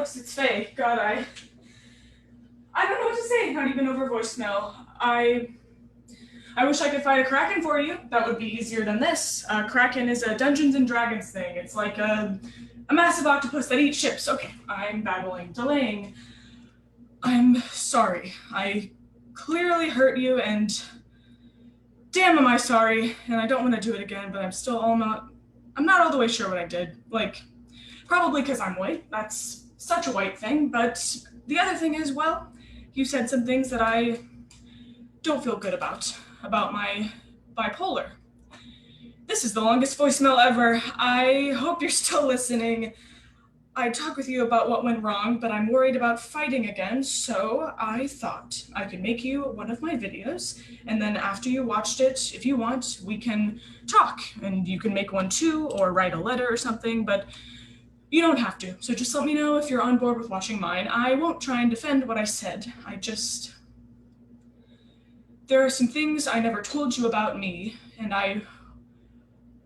Alex, it's Faye. God, I don't know what to say, not even over voicemail. I wish I could fight a Kraken for you. That would be easier than this. Kraken is a Dungeons and Dragons thing. It's like a massive octopus that eats ships. Okay, I'm babbling, delaying. I'm sorry. I clearly hurt you, and damn am I sorry, and I don't want to do it again, but I'm not all the way sure what I did. Like, probably because I'm white. That's such a white thing, but the other thing is, well, you said some things that I don't feel good about my bipolar. This is the longest voicemail ever. I hope you're still listening. I talked with you about what went wrong, but I'm worried about fighting again, so I thought I could make you one of my videos, and then after you watched it, if you want, we can talk, and you can make one too, or write a letter or something, but you don't have to, so just let me know if you're on board with watching mine. I won't try and defend what I said. There are some things I never told you about me, and I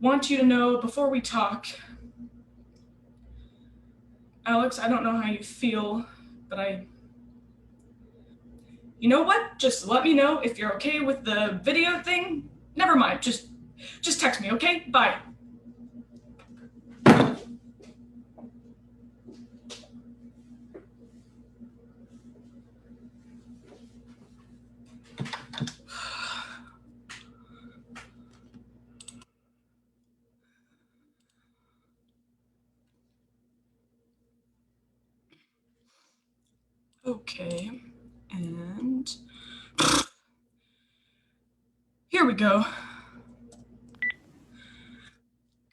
want you to know before we talk. Alex, I don't know how you feel, but you know what? Just let me know if you're okay with the video thing. Never mind, just text me, okay? Bye. Okay, and here we go.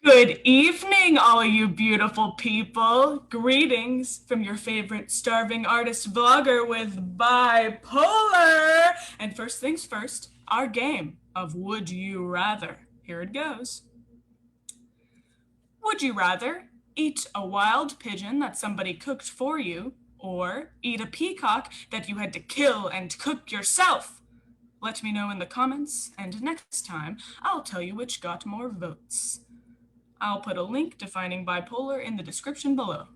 Good evening, all you beautiful people. Greetings from your favorite starving artist vlogger with Bipolar. And first things first, our game of Would You Rather. Here it goes. Would you rather eat a wild pigeon that somebody cooked for you, or eat a peacock that you had to kill and cook yourself? Let me know in the comments, and next time I'll tell you which got more votes. I'll put a link defining bipolar in the description below.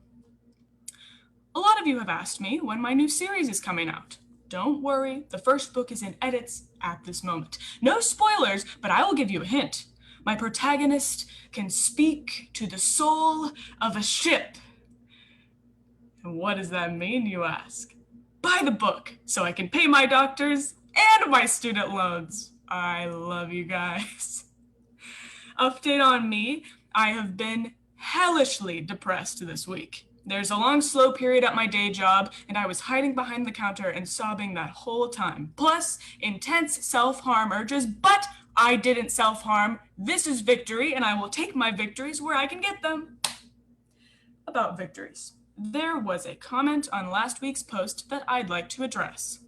A lot of you have asked me when my new series is coming out. Don't worry, the first book is in edits at this moment. No spoilers, but I will give you a hint. My protagonist can speak to the soul of a ship. And what does that mean, you ask? Buy the book so I can pay my doctors and my student loans. I love you guys. Update on me. I have been hellishly depressed this week. There's a long, slow period at my day job, and I was hiding behind the counter and sobbing that whole time. Plus, intense self-harm urges, but I didn't self-harm. This is victory, and I will take my victories where I can get them. About victories. There was a comment on last week's post that I'd like to address.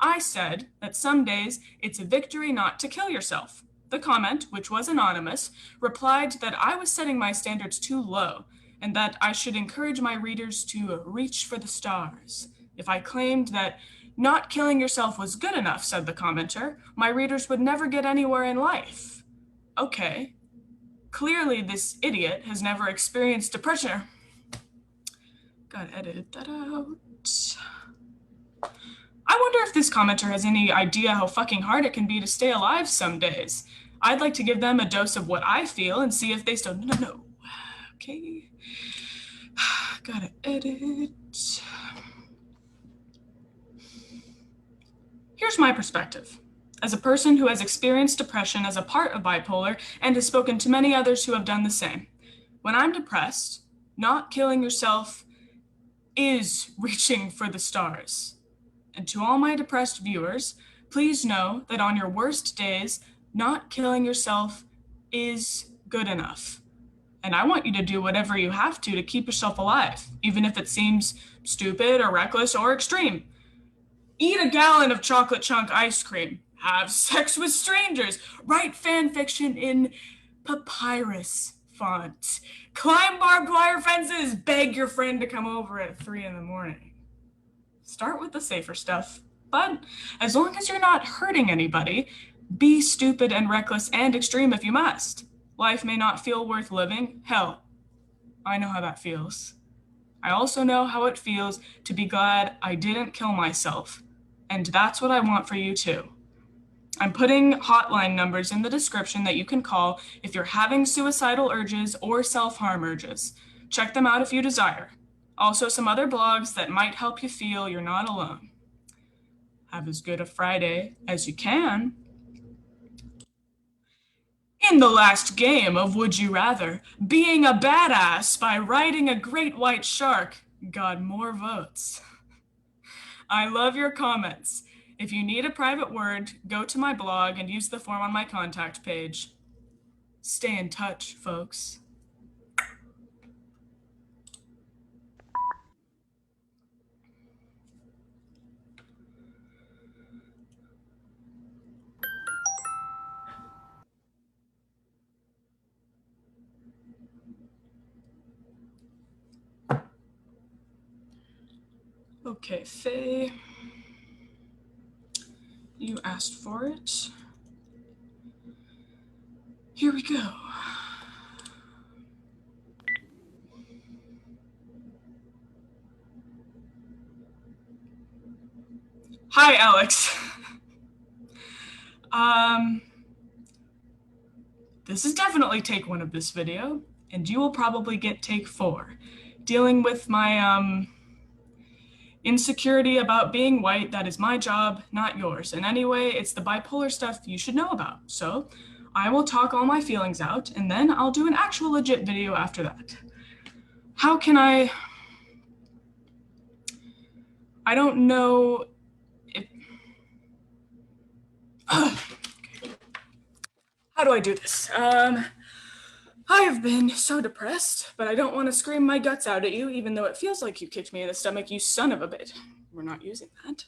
I said that some days it's a victory not to kill yourself. The comment, which was anonymous, replied that I was setting my standards too low and that I should encourage my readers to reach for the stars. If I claimed that not killing yourself was good enough, said the commenter, my readers would never get anywhere in life. Okay. Clearly this idiot has never experienced depression. Gotta edit that out. I wonder if this commenter has any idea how fucking hard it can be to stay alive some days. I'd like to give them a dose of what I feel and see if they still... No. Okay. Gotta edit. Here's my perspective. As a person who has experienced depression as a part of bipolar and has spoken to many others who have done the same. When I'm depressed, not killing yourself is reaching for the stars. And to all my depressed viewers, please know that on your worst days, not killing yourself is good enough. And I want you to do whatever you have to keep yourself alive, even if it seems stupid or reckless or extreme. Eat a gallon of chocolate chunk ice cream. Have sex with strangers. Write fan fiction in papyrus font. Climb barbed wire fences. Beg your friend to come over at 3 a.m. Start with the safer stuff. But as long as you're not hurting anybody, be stupid and reckless and extreme if you must. Life may not feel worth living. Hell, I know how that feels. I also know how it feels to be glad I didn't kill myself. And that's what I want for you too. I'm putting hotline numbers in the description that you can call if you're having suicidal urges or self-harm urges. Check them out if you desire. Also, some other blogs that might help you feel you're not alone. Have as good a Friday as you can. In the last game of Would You Rather, being a badass by riding a great white shark got more votes. I love your comments. If you need a private word, go to my blog and use the form on my contact page. Stay in touch, folks. Okay, Faye. You asked for it. Here we go. Hi, Alex. This is definitely take 1 of this video, and you will probably get take 4. Dealing with my, insecurity about being white. That is my job, not yours. And anyway, it's the bipolar stuff you should know about. So I will talk all my feelings out, and then I'll do an actual legit video after that. How can I don't know if... Okay. How do I do this? I have been so depressed, but I don't want to scream my guts out at you, even though it feels like you kicked me in the stomach, you son of a bitch. We're not using that.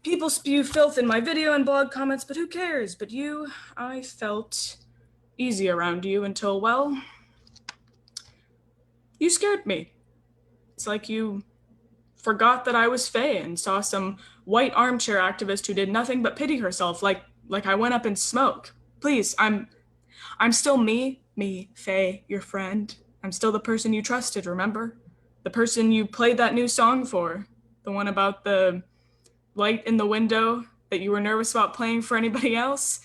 People spew filth in my video and blog comments, but who cares? But you, I felt easy around you until, well, you scared me. It's like you forgot that I was Faye and saw some white armchair activist who did nothing but pity herself, like I went up in smoke. Please, I'm still me, Faye, your friend. I'm still the person you trusted, remember? The person you played that new song for. The one about the light in the window that you were nervous about playing for anybody else.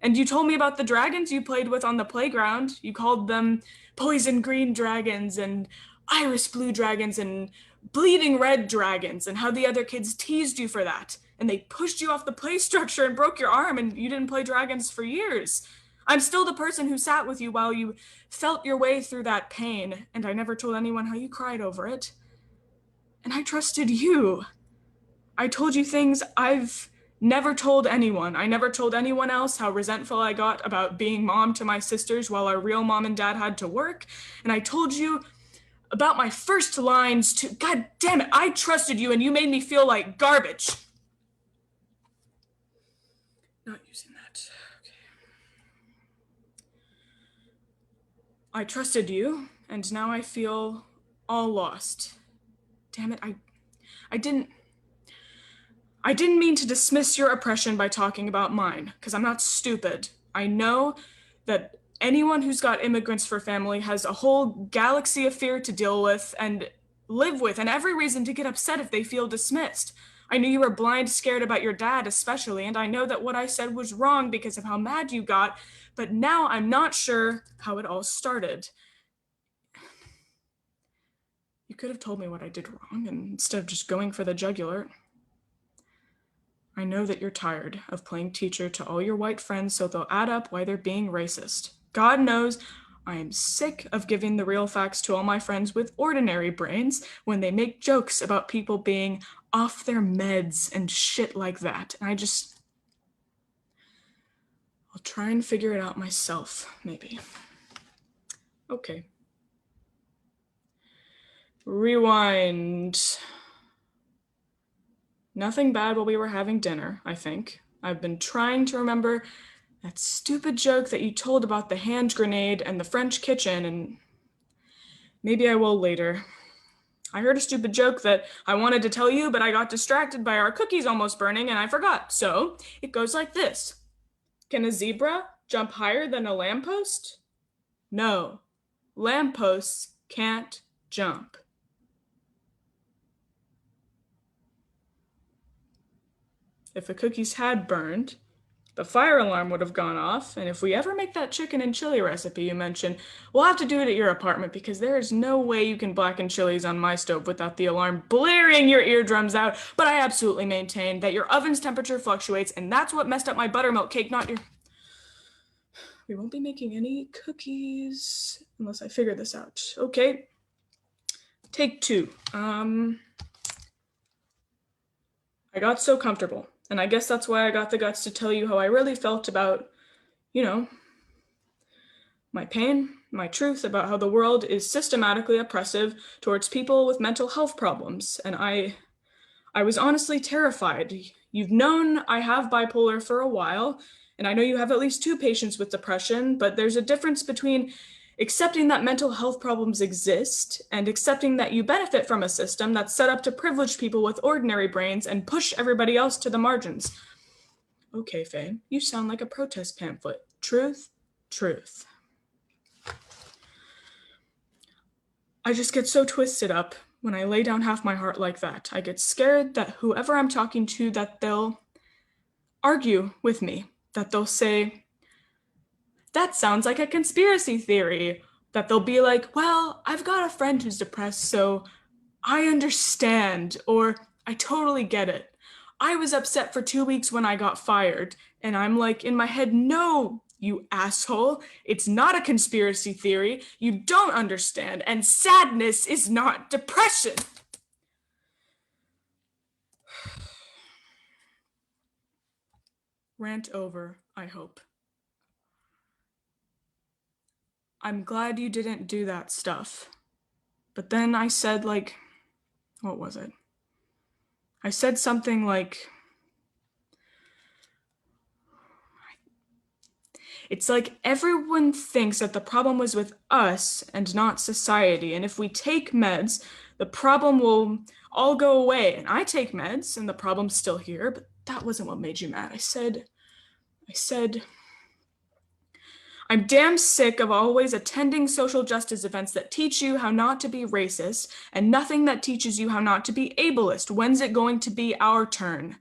And you told me about the dragons you played with on the playground. You called them poison green dragons and iris blue dragons and bleeding red dragons, and how the other kids teased you for that. And they pushed you off the play structure and broke your arm, and you didn't play dragons for years. I'm still the person who sat with you while you felt your way through that pain, and I never told anyone how you cried over it. And I trusted you. I told you things I've never told anyone. I never told anyone else how resentful I got about being mom to my sisters while our real mom and dad had to work. And I told you about my first lines to... God damn it, I trusted you and you made me feel like garbage. Not using that. Okay. I trusted you, and now I feel all lost. Damn it, I didn't mean to dismiss your oppression by talking about mine, because I'm not stupid. I know that anyone who's got immigrants for family has a whole galaxy of fear to deal with and live with, and every reason to get upset if they feel dismissed. I knew you were blind scared about your dad especially, and I know that what I said was wrong because of how mad you got, but now I'm not sure how it all started. You could have told me what I did wrong, and instead of just going for the jugular. I know that you're tired of playing teacher to all your white friends so they'll add up why they're being racist. God knows I am sick of giving the real facts to all my friends with ordinary brains when they make jokes about people being off their meds and shit like that. And I'll try and figure it out myself, maybe. Okay. Rewind. Nothing bad while we were having dinner, I think. I've been trying to remember that stupid joke that you told about the hand grenade and the French kitchen, and maybe I will later. I heard a stupid joke that I wanted to tell you, but I got distracted by our cookies almost burning and I forgot. So it goes like this. Can a zebra jump higher than a lamppost? No, lampposts can't jump. If the cookies had burned, the fire alarm would have gone off, and if we ever make that chicken and chili recipe you mentioned, we'll have to do it at your apartment because there is no way you can blacken chilies on my stove without the alarm blaring your eardrums out. But I absolutely maintain that your oven's temperature fluctuates, and that's what messed up my buttermilk cake, not your... We won't be making any cookies unless I figure this out. Okay. Take 2. I got so comfortable. And I guess that's why I got the guts to tell you how I really felt about, my pain, my truth about how the world is systematically oppressive towards people with mental health problems. And I was honestly terrified. You've known I have bipolar for a while, and I know you have at least 2 patients with depression, but there's a difference between accepting that mental health problems exist and accepting that you benefit from a system that's set up to privilege people with ordinary brains and push everybody else to the margins. Okay, Faye, you sound like a protest pamphlet. Truth, truth. I just get so twisted up when I lay down half my heart like that. I get scared that whoever I'm talking to, that they'll argue with me, that they'll say, that sounds like a conspiracy theory, that they'll be like, well, I've got a friend who's depressed, so I understand, or I totally get it. I was upset for 2 weeks when I got fired, and I'm like in my head, no, you asshole, it's not a conspiracy theory, you don't understand, and sadness is not depression. Rant over, I hope. I'm glad you didn't do that stuff. But then I said, like, what was it? I said something like, it's like everyone thinks that the problem was with us and not society. And if we take meds, the problem will all go away. And I take meds and the problem's still here, but that wasn't what made you mad. I said, I'm damn sick of always attending social justice events that teach you how not to be racist and nothing that teaches you how not to be ableist. When's it going to be our turn?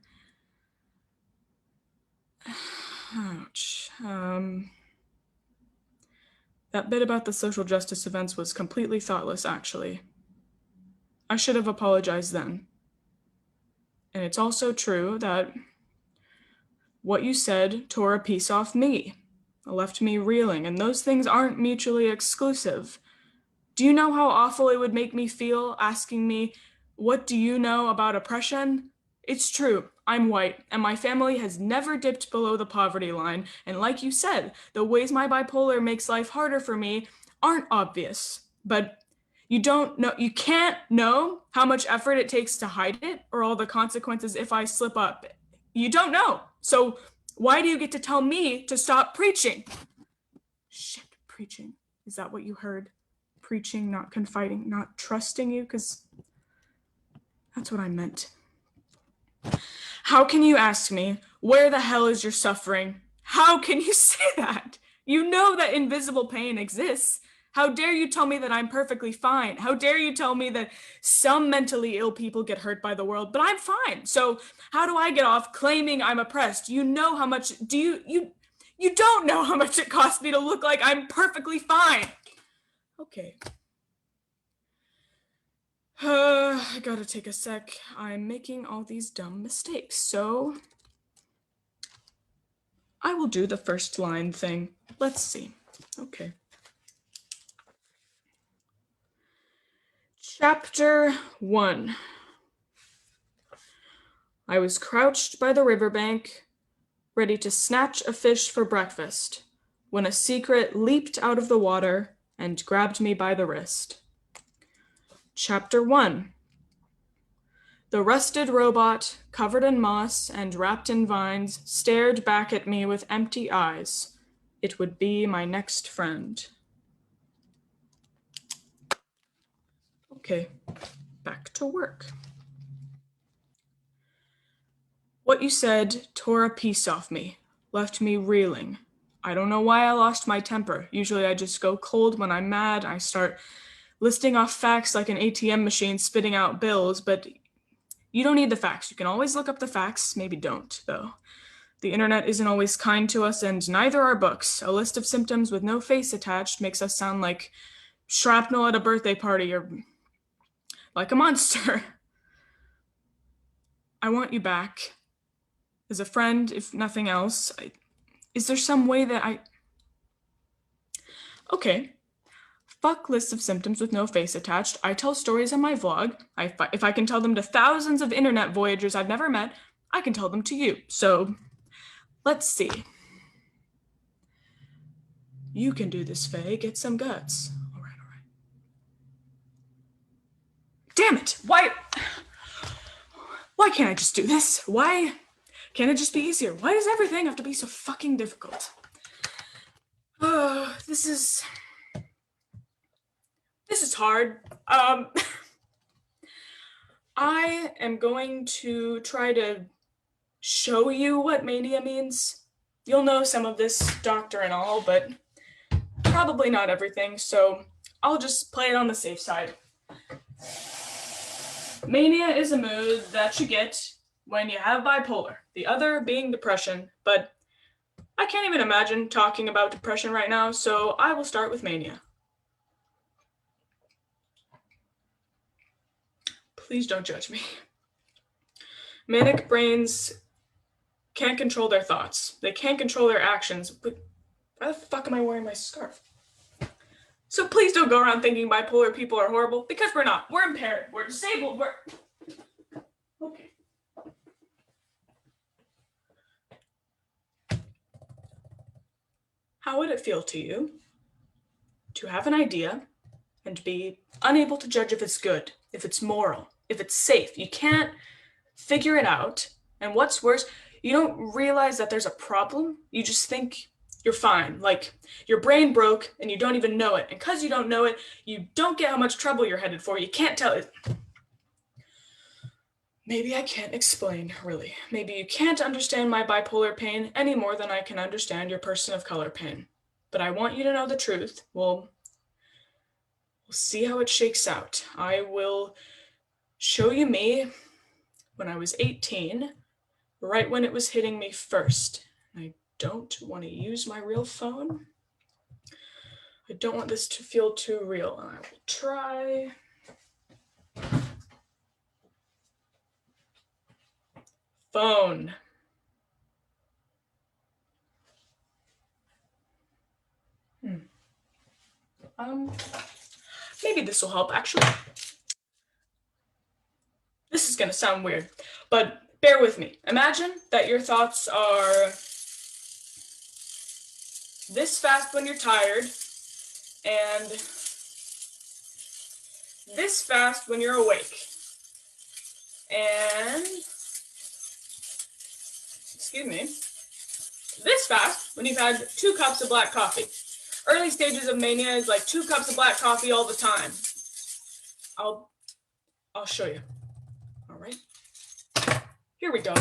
Ouch. That bit about the social justice events was completely thoughtless, actually. I should have apologized then. And it's also true that what you said tore a piece off me. It left me reeling, and those things aren't mutually exclusive. Do you know how awful it would make me feel asking me, what do you know about oppression? It's true, I'm white, and my family has never dipped below the poverty line, and like you said, the ways my bipolar makes life harder for me aren't obvious. But you can't know how much effort it takes to hide it, or all the consequences if I slip up. You don't know, so why do you get to tell me to stop preaching? Shit, preaching. Is that what you heard? Preaching, not confiding, not trusting you? Because that's what I meant. How can you ask me, where the hell is your suffering? How can you say that? You know that invisible pain exists. How dare you tell me that I'm perfectly fine? How dare you tell me that some mentally ill people get hurt by the world, but I'm fine. So how do I get off claiming I'm oppressed? You know how much, you don't know how much it costs me to look like I'm perfectly fine. Okay. I gotta take a sec. I'm making all these dumb mistakes, so I will do the first line thing. Let's see. Okay. Chapter 1. I was crouched by the riverbank, ready to snatch a fish for breakfast, when a secret leaped out of the water and grabbed me by the wrist. Chapter 1. The rusted robot, covered in moss and wrapped in vines, stared back at me with empty eyes. It would be my next friend. Okay, back to work. What you said tore a piece off me, left me reeling. I don't know why I lost my temper. Usually I just go cold when I'm mad. I start listing off facts like an ATM machine spitting out bills, but You don't need the facts. You can always look up the facts. Maybe don't, though. The internet isn't always kind to us, and neither are books. A list of symptoms with no face attached makes us sound like shrapnel at a birthday party or like a monster. I want you back. As a friend, if nothing else. Is there some way that I... Okay. Fuck lists of symptoms with no face attached. I tell stories on my vlog. If I can tell them to thousands of internet voyagers I've never met, I can tell them to you. So, let's see. You can do this, Faye. Get some guts. All right. Damn it! Why can't I just do this? Why can't it just be easier? Why does everything have to be so fucking difficult? This is hard. I am going to try to show you what mania means. You'll know some of this, doctor and all, but probably not everything, so I'll just play it on the safe side. Mania is a mood that you get when you have bipolar, the other being depression, but I can't even imagine talking about depression right now, so I will start with mania. Please don't judge me. Manic brains can't control their thoughts. They can't control their actions. But why the fuck am I wearing my scarf? So please don't go around thinking bipolar people are horrible, because we're not. We're impaired. We're disabled. Okay. How would it feel to you to have an idea and be unable to judge if it's good, if it's moral, if it's safe? You can't figure it out. And what's worse, you don't realize that there's a problem. You just think you're fine. Like your brain broke and you don't even know it. And because you don't know it, you don't get how much trouble you're headed for. You can't tell it. Maybe I can't explain, really. Maybe you can't understand my bipolar pain any more than I can understand your person of color pain. But I want you to know the truth. We'll see how it shakes out. I will show you me when I was 18, right when it was hitting me first. I don't want to use my real phone. I don't want this to feel too real. I will try. Phone. Maybe this will help, actually. This is gonna sound weird, but bear with me. Imagine that your thoughts are this fast when you're tired, and this fast when you're awake. And, excuse me, this fast when you've had 2 cups of black coffee. Early stages of mania is like 2 cups of black coffee all the time. I'll show you. All right. Here we go.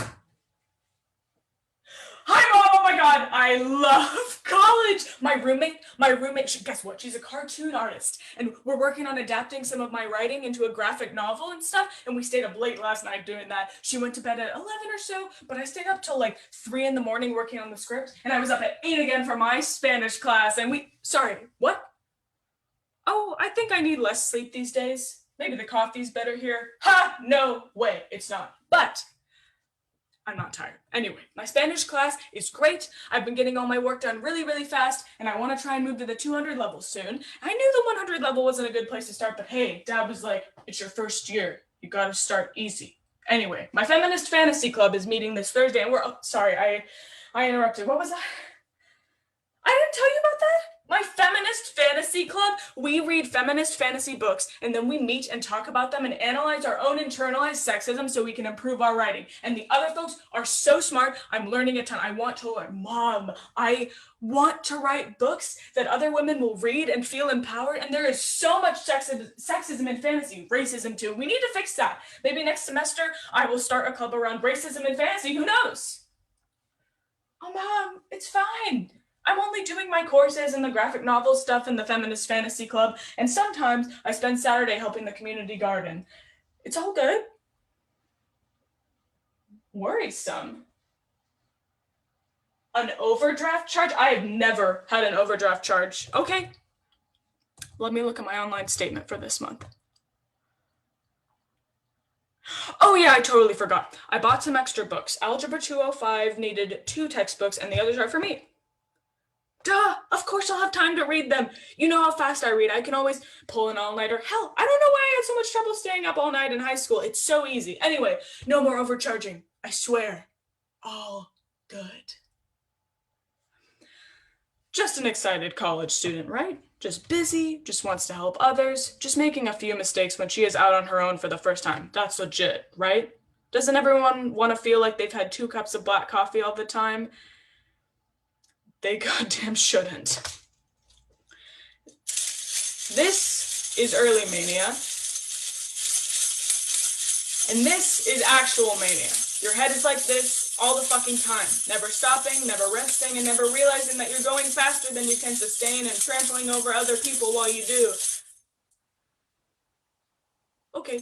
Hi, Mom! Oh my God, I love college! My roommate, guess what? She's a cartoon artist, and we're working on adapting some of my writing into a graphic novel and stuff, and we stayed up late last night doing that. She went to bed at 11 or so, but I stayed up till like 3 in the morning working on the script, and I was up at 8 again for my Spanish class, and sorry, what? Oh, I think I need less sleep these days. Maybe the coffee's better here. Ha! No way, it's not. But I'm not tired. Anyway, my Spanish class is great. I've been getting all my work done really, really fast, and I want to try and move to the 200 level soon. I knew the 100 level wasn't a good place to start, but hey, Dad was like, it's your first year. You gotta start easy. Anyway, my feminist fantasy club is meeting this Thursday, and sorry, I interrupted. What was that? I didn't tell you about that? My feminist fantasy club, we read feminist fantasy books, and then we meet and talk about them and analyze our own internalized sexism so we can improve our writing. And the other folks are so smart. I'm learning a ton. I want to learn. Mom, I want to write books that other women will read and feel empowered. And there is so much sexism in fantasy, racism too. We need to fix that. Maybe next semester I will start a club around racism in fantasy. Who knows? Oh, Mom, it's fine. I'm only doing my courses and the graphic novel stuff in the feminist fantasy club, and sometimes I spend Saturday helping the community garden. It's all good. Worrisome. An overdraft charge? I have never had an overdraft charge. Okay. Let me look at my online statement for this month. Oh yeah, I totally forgot. I bought some extra books. Algebra 205 needed 2 textbooks and the others are for me. Duh, of course I'll have time to read them. You know how fast I read. I can always pull an all-nighter. Hell, I don't know why I had so much trouble staying up all night in high school. It's so easy. Anyway, no more overcharging. I swear. All good. Just an excited college student, right? Just busy, just wants to help others, just making a few mistakes when she is out on her own for the first time. That's legit, right? Doesn't everyone want to feel like they've had 2 cups of black coffee all the time? They goddamn shouldn't. This is early mania. And this is actual mania. Your head is like this all the fucking time. Never stopping, never resting, and never realizing that you're going faster than you can sustain and trampling over other people while you do. Okay,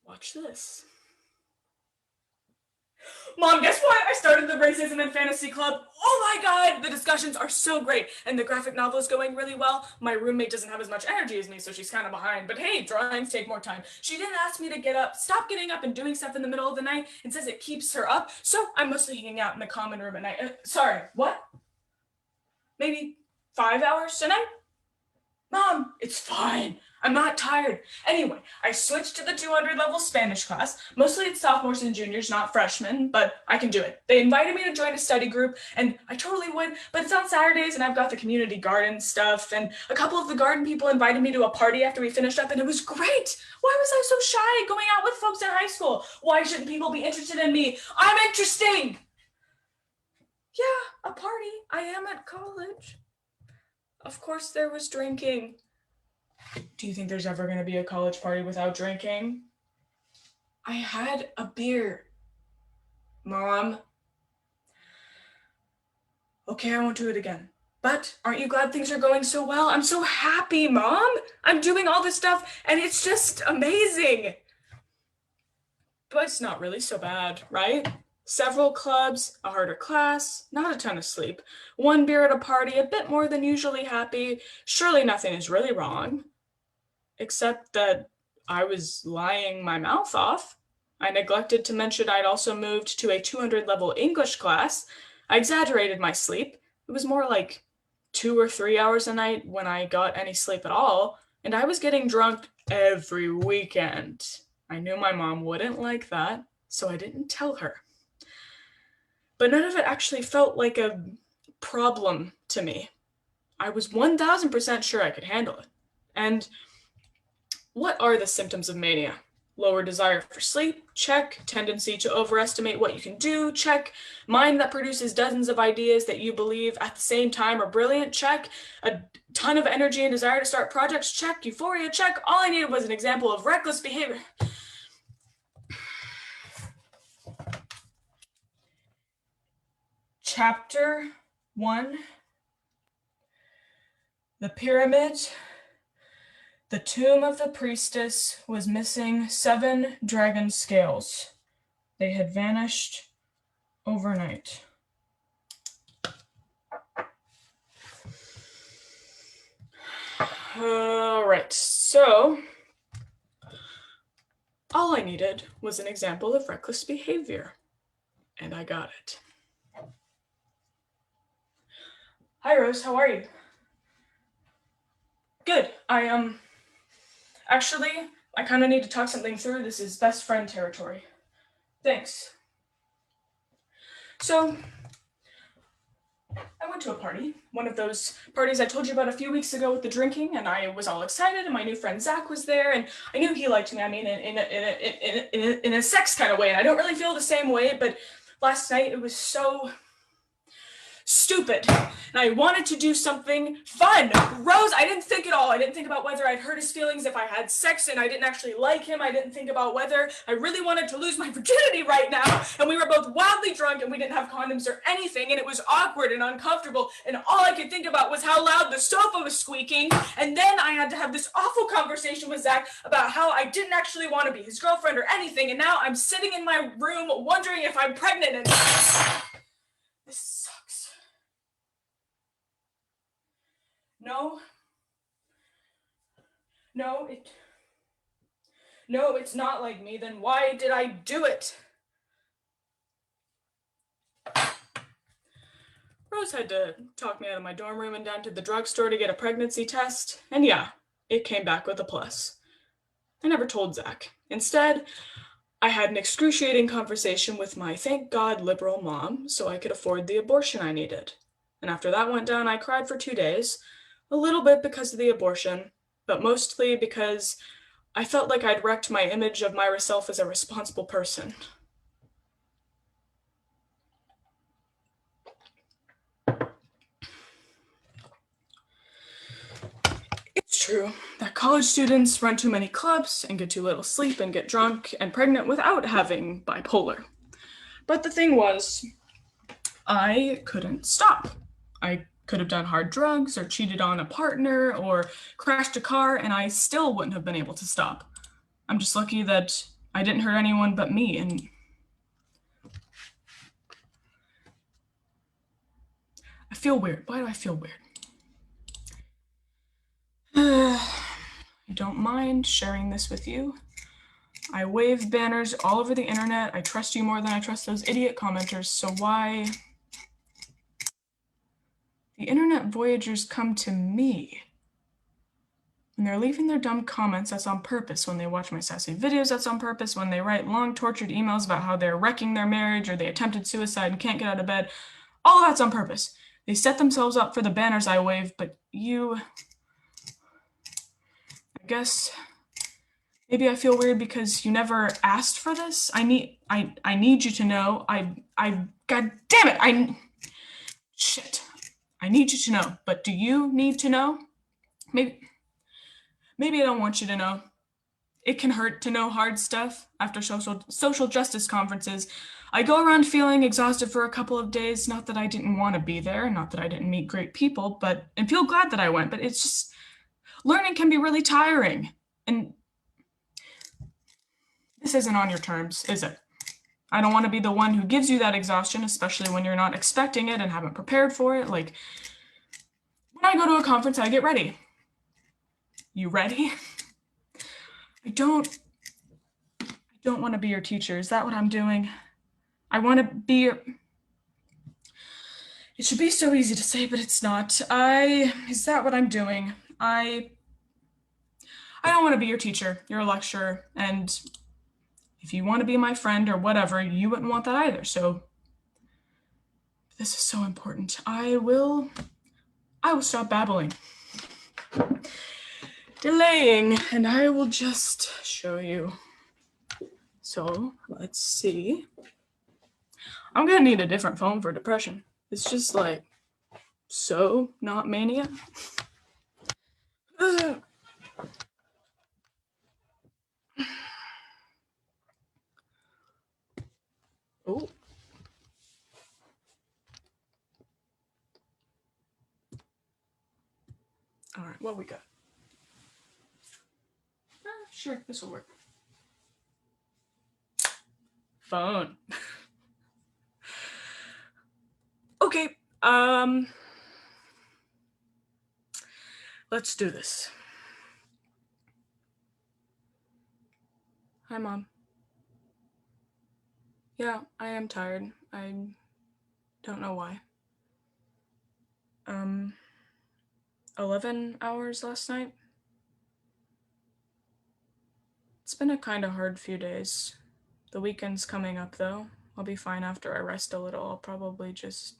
watch this. Mom, guess what? I started the Racism and Fantasy Club. Oh my god, the discussions are so great, and the graphic novel is going really well. My roommate doesn't have as much energy as me, so she's kind of behind. But hey, drawings take more time. She didn't ask me to stop getting up and doing stuff in the middle of the night, and says it keeps her up, so I'm mostly hanging out in the common room at night. Sorry, what? Maybe 5 hours tonight? Mom, it's fine. I'm not tired. Anyway, I switched to the 200 level Spanish class. Mostly it's sophomores and juniors, not freshmen, but I can do it. They invited me to join a study group, and I totally would, but it's on Saturdays, and I've got the community garden stuff, and a couple of the garden people invited me to a party after we finished up, and it was great. Why was I so shy going out with folks in high school? Why shouldn't people be interested in me? I'm interesting. Yeah, a party. I am at college. Of course there was drinking. Do you think there's ever going to be a college party without drinking? I had a beer. Mom. Okay, I won't do it again. But aren't you glad things are going so well? I'm so happy, Mom. I'm doing all this stuff, and it's just amazing. But it's not really so bad, right? Several clubs, a harder class, not a ton of sleep, 1 beer at a party, a bit more than usually happy. Surely nothing is really wrong. Except that I was lying my mouth off. I neglected to mention I'd also moved to a 200 level English class. I exaggerated my sleep. It was more like 2 or 3 hours a night when I got any sleep at all, and I was getting drunk every weekend. I knew my mom wouldn't like that, so I didn't tell her. But none of it actually felt like a problem to me. I was 1000% sure I could handle it. And what are the symptoms of mania? Lower desire for sleep, check. Tendency to overestimate what you can do, check. Mind that produces dozens of ideas that you believe at the same time are brilliant, check. A ton of energy and desire to start projects, check. Euphoria, check. All I needed was an example of reckless behavior. Chapter 1. The pyramid. The tomb of the priestess was missing 7 dragon scales. They had vanished overnight. All right, so all I needed was an example of reckless behavior, and I got it. Hi, Rose, how are you? Good. Actually, I kind of need to talk something through. This is best friend territory. Thanks. So, I went to a party, one of those parties I told you about a few weeks ago with the drinking, and I was all excited, and my new friend Zach was there, and I knew he liked me. I mean, in a sex kind of way, and I don't really feel the same way, but last night it was so stupid. And I wanted to do something fun. Rose, I didn't think at all. I didn't think about whether I'd hurt his feelings if I had sex and I didn't actually like him. I didn't think about whether I really wanted to lose my virginity right now. And we were both wildly drunk and we didn't have condoms or anything. And it was awkward and uncomfortable. And all I could think about was how loud the sofa was squeaking. And then I had to have this awful conversation with Zach about how I didn't actually want to be his girlfriend or anything. And now I'm sitting in my room wondering if I'm pregnant. And this sucks. No, it's not like me. Then why did I do it? Rose had to talk me out of my dorm room and down to the drugstore to get a pregnancy test. And yeah, it came back with a plus. I never told Zach. Instead, I had an excruciating conversation with my, thank God, liberal mom so I could afford the abortion I needed. And after that went down, I cried for 2 days. A little bit because of the abortion, but mostly because I felt like I'd wrecked my image of myself as a responsible person. It's true that college students run too many clubs and get too little sleep and get drunk and pregnant without having bipolar. But the thing was, I couldn't stop. I could have done hard drugs or cheated on a partner or crashed a car, and I still wouldn't have been able to stop. I'm just lucky that I didn't hurt anyone but me, and I feel weird. Why do I feel weird? I don't mind sharing this with you. I wave banners all over the internet. I trust you more than I trust those idiot commenters, so why? The internet voyagers come to me. When they're leaving their dumb comments, that's on purpose. When they watch my sassy videos, that's on purpose. When they write long, tortured emails about how they're wrecking their marriage or they attempted suicide and can't get out of bed, all of that's on purpose. They set themselves up for the banners I wave, but you... I guess maybe I feel weird because you never asked for this. I need you to know. God damn it! Shit. I need you to know. But do you need to know? Maybe I don't want you to know. It can hurt to know hard stuff. After social justice conferences, I go around feeling exhausted for a couple of days. Not that I didn't want to be there, not that I didn't meet great people, and feel glad that I went. But it's just, learning can be really tiring. And this isn't on your terms, is it? I don't want to be the one who gives you that exhaustion, especially when you're not expecting it and haven't prepared for it. Like, when I go to a conference, I get ready. You ready? I don't want to be your teacher. Is that what I'm doing? I want to be your... It should be so easy to say, but it's not. Is that what I'm doing? I don't want to be your teacher. You're a lecturer, and if you want to be my friend or whatever, you wouldn't want that either. So this is so important. I will stop babbling. Delaying, and I will just show you. So let's see. I'm gonna need a different phone for depression. It's just like so not mania. Oh. All right, what we got? Sure, this will work. Phone. Okay, let's do this. Hi, Mom. Yeah, I am tired. I don't know why. 11 hours last night. It's been a kind of hard few days. The weekend's coming up, though. I'll be fine after I rest a little. I'll probably just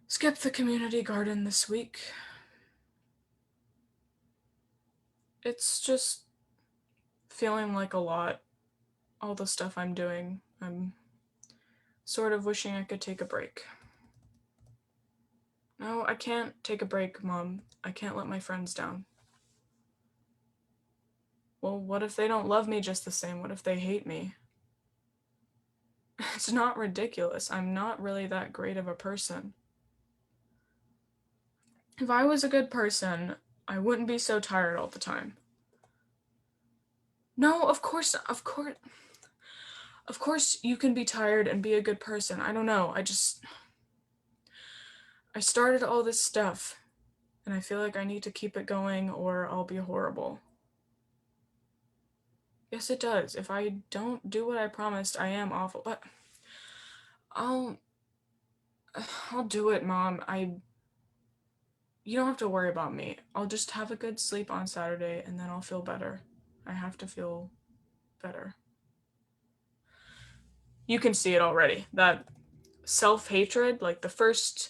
skip the community garden this week. It's just feeling like a lot. All the stuff I'm doing. I'm sort of wishing I could take a break. I can't take a break, Mom. I can't let my friends down. Well, what if they don't love me just the same? What if they hate me? It's not ridiculous. I'm not really that great of a person. If I was a good person, I wouldn't be so tired all the time. No, of course you can be tired and be a good person. I don't know. I started all this stuff, and I feel like I need to keep it going or I'll be horrible. Yes, it does. If I don't do what I promised, I am awful, but I'll do it, Mom. You don't have to worry about me. I'll just have a good sleep on Saturday and then I'll feel better. I have to feel better. You can see it already. That self-hatred, like the first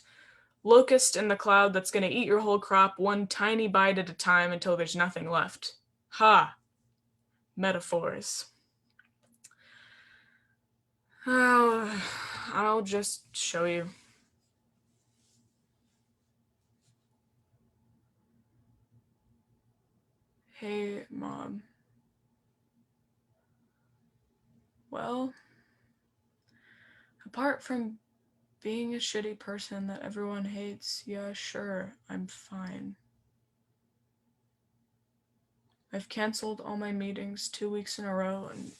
locust in the cloud that's gonna eat your whole crop one tiny bite at a time until there's nothing left. Ha! Metaphors. Oh, I'll just show you. Hey, Mom. Well, apart from being a shitty person that everyone hates, yeah, sure, I'm fine. I've canceled all my meetings 2 weeks in a row, and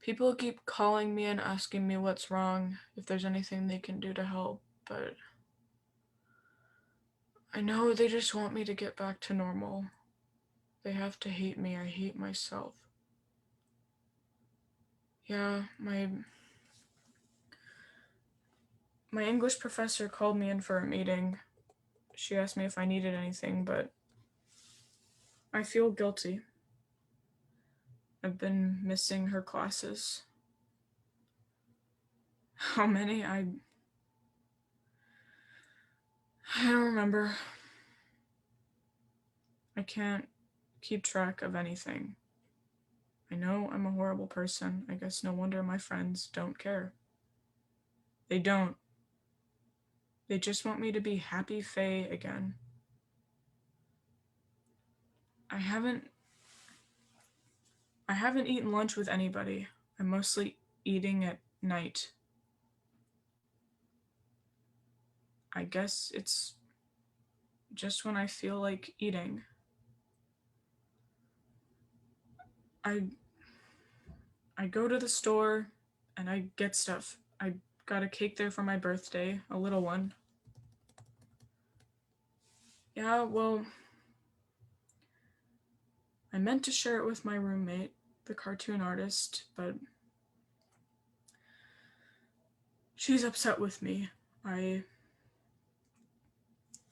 people keep calling me and asking me what's wrong, if there's anything they can do to help, but I know they just want me to get back to normal. They have to hate me. I hate myself. Yeah, my English professor called me in for a meeting. She asked me if I needed anything, but I feel guilty. I've been missing her classes. How many? I don't remember. I can't keep track of anything. I know I'm a horrible person. I guess no wonder my friends don't care. They don't. They just want me to be happy Faye again. I haven't eaten lunch with anybody. I'm mostly eating at night. I guess it's just when I feel like eating. I go to the store and I get stuff. I got a cake there for my birthday, a little one. Yeah, well, I meant to share it with my roommate, the cartoon artist, but she's upset with me. I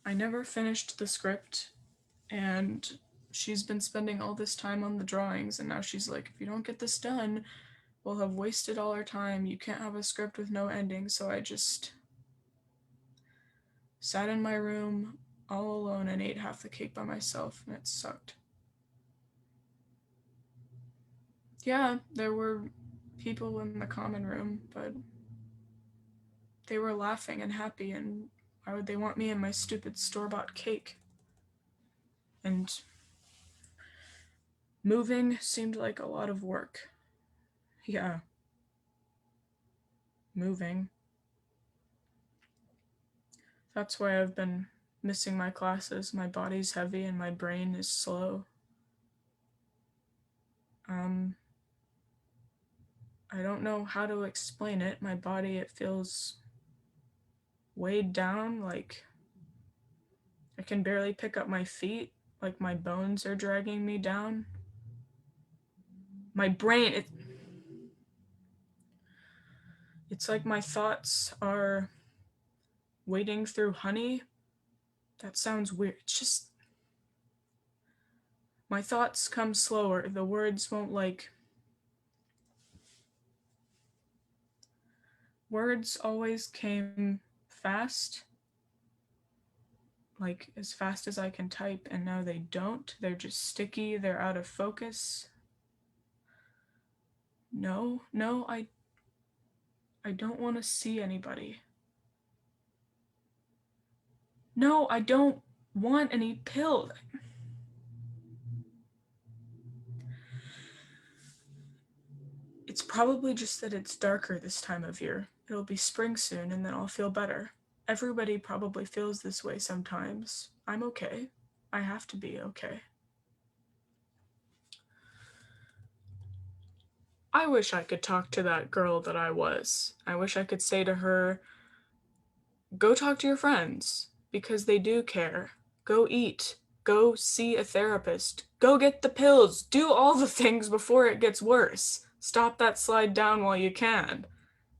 never finished the script, and she's been spending all this time on the drawings, and now she's like, if you don't get this done, we'll have wasted all our time. You can't have a script with no ending. So I just sat in my room all alone and ate half the cake by myself, and it sucked. Yeah, there were people in the common room, but they were laughing and happy, and why would they want me and my stupid store-bought cake? And moving seemed like a lot of work. Yeah. Moving. That's why I've been missing my classes. My body's heavy and my brain is slow. I don't know how to explain it. My body, it feels weighed down, like I can barely pick up my feet, like my bones are dragging me down. My brain, it's like my thoughts are wading through honey. That sounds weird. It's just my thoughts come slower. The words won't words always came fast, like as fast as I can type, and now they don't. They're just sticky, they're out of focus. No, I don't want to see anybody. No, I don't want any pills. It's probably just that it's darker this time of year. It'll be spring soon and then I'll feel better. Everybody probably feels this way sometimes. I'm okay. I have to be okay. I wish I could talk to that girl that I was. I wish I could say to her, go talk to your friends, because they do care. Go eat. Go see a therapist. Go get the pills. Do all the things before it gets worse. Stop that slide down while you can.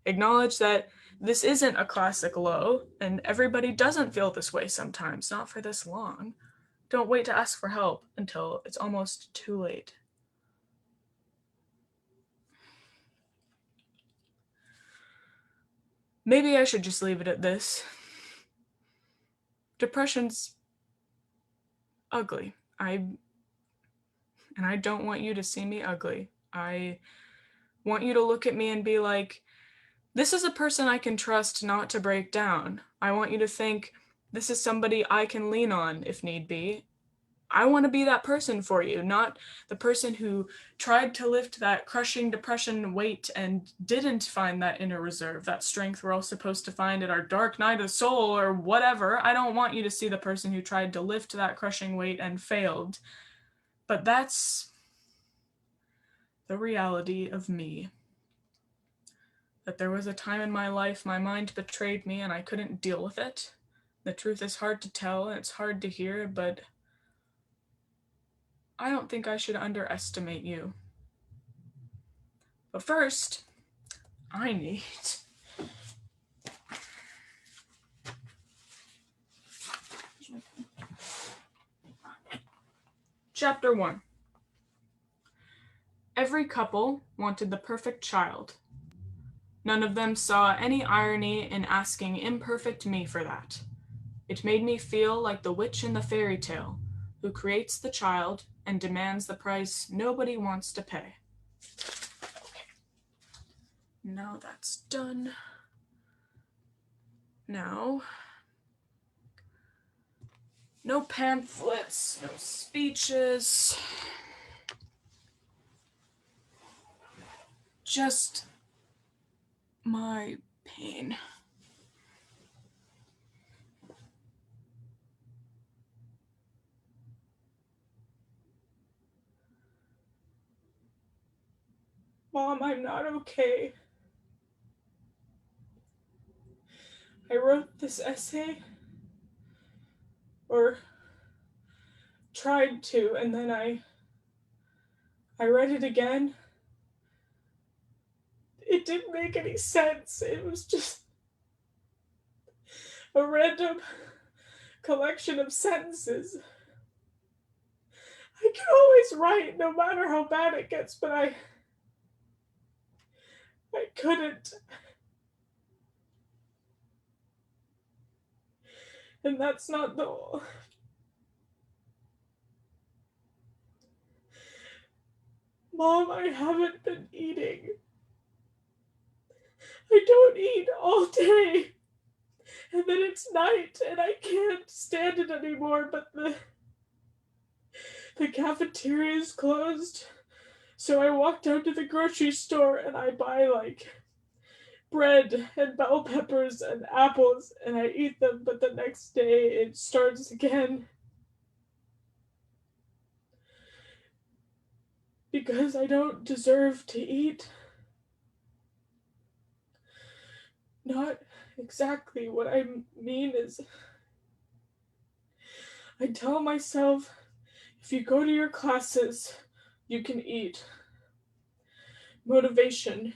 Acknowledge that this isn't a classic low, and everybody doesn't feel this way sometimes, not for this long. Don't wait to ask for help until it's almost too late. Maybe I should just leave it at this. Depression's ugly. And I don't want you to see me ugly. I want you to look at me and be like, this is a person I can trust not to break down. I want you to think, this is somebody I can lean on if need be. I want to be that person for you, not the person who tried to lift that crushing depression weight and didn't find that inner reserve, that strength we're all supposed to find at our dark night of soul or whatever. I don't want you to see the person who tried to lift that crushing weight and failed. But that's the reality of me. That there was a time in my life my mind betrayed me and I couldn't deal with it. The truth is hard to tell and it's hard to hear, but I don't think I should underestimate you. But first, I need... Chapter 1. Every couple wanted the perfect child. None of them saw any irony in asking imperfect me for that. It made me feel like the witch in the fairy tale, who creates the child and demands the price nobody wants to pay. Okay. Now that's done. Now, no pamphlets, no speeches. Just my pain. Mom, I'm not okay. I wrote this essay, or tried to, and then I read it again. It didn't make any sense. It was just a random collection of sentences. I can always write, no matter how bad it gets, but I couldn't. And that's not the... Mom, I haven't been eating. I don't eat all day. And then it's night, and I can't stand it anymore, but the cafeteria is closed. So I walk down to the grocery store, and I buy, bread and bell peppers and apples, and I eat them, but the next day it starts again. Because I don't deserve to eat. Not exactly. What I mean is, I tell myself, if you go to your classes, you can eat. Motivation,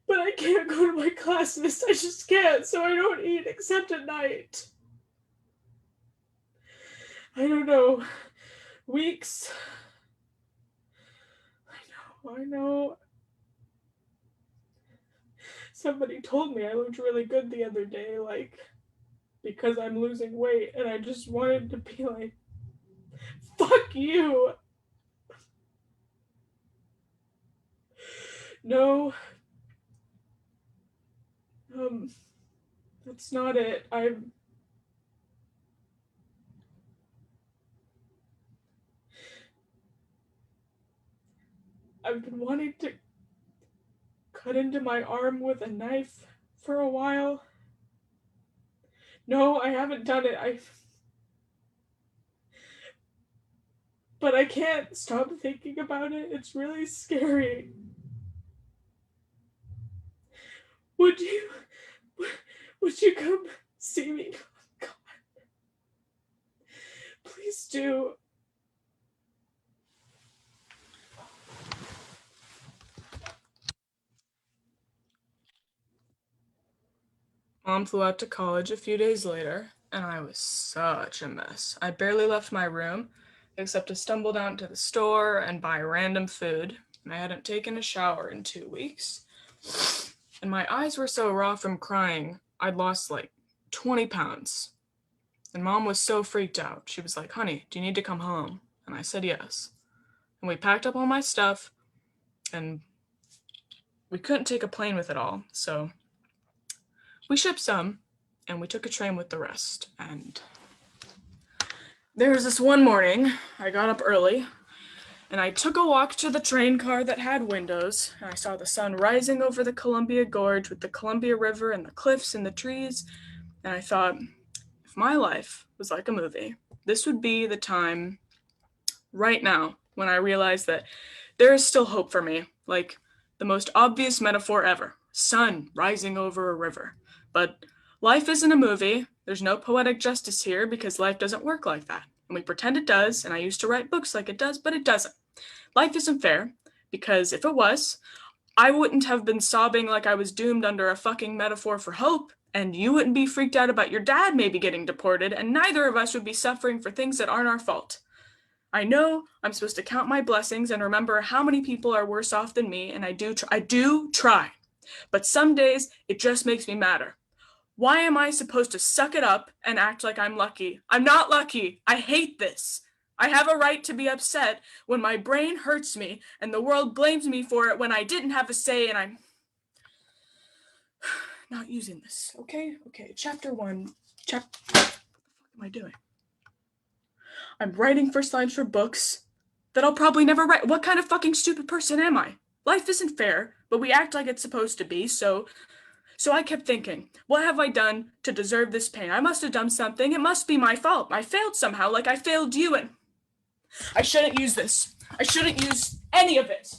but I can't go to my classes. I just can't, so I don't eat except at night. I don't know. Weeks. I know. Somebody told me I looked really good the other day, because I'm losing weight, and I just wanted to be like, fuck you. No. That's not it. I've been wanting to cut into my arm with a knife for a while. No, I haven't done it. But I can't stop thinking about it. It's really scary. Would you come see me? God. Please do. Mom flew out to college a few days later, and I was such a mess. I barely left my room, except to stumble down to the store and buy random food, and I hadn't taken a shower in 2 weeks. And my eyes were so raw from crying, I'd lost like 20 pounds. And Mom was so freaked out. She was like, "Honey, do you need to come home?" And I said yes. And we packed up all my stuff, and we couldn't take a plane with it all, so we shipped some, and we took a train with the rest. And there was this one morning, I got up early, and I took a walk to the train car that had windows, and I saw the sun rising over the Columbia Gorge with the Columbia River and the cliffs and the trees, and I thought, if my life was like a movie, this would be the time right now when I realized that there is still hope for me, like the most obvious metaphor ever, sun rising over a river. But life isn't a movie. There's no poetic justice here because life doesn't work like that. And we pretend it does, and I used to write books like it does, but it doesn't. Life isn't fair because if it was, I wouldn't have been sobbing like I was doomed under a fucking metaphor for hope, and you wouldn't be freaked out about your dad maybe getting deported, and neither of us would be suffering for things that aren't our fault. I know I'm supposed to count my blessings and remember how many people are worse off than me, and I do try. But some days it just makes me madder. Why am I supposed to suck it up and act like I'm lucky? I'm not lucky. I hate this. I have a right to be upset when my brain hurts me and the world blames me for it when I didn't have a say, and I'm not using this. Okay, chapter 1. What am I doing? I'm writing first lines for books that I'll probably never write. What kind of fucking stupid person am I? Life isn't fair, but we act like it's supposed to be, so I kept thinking, what have I done to deserve this pain? I must have done something. It must be my fault. I failed somehow, like I failed you, and I shouldn't use this. I shouldn't use any of it.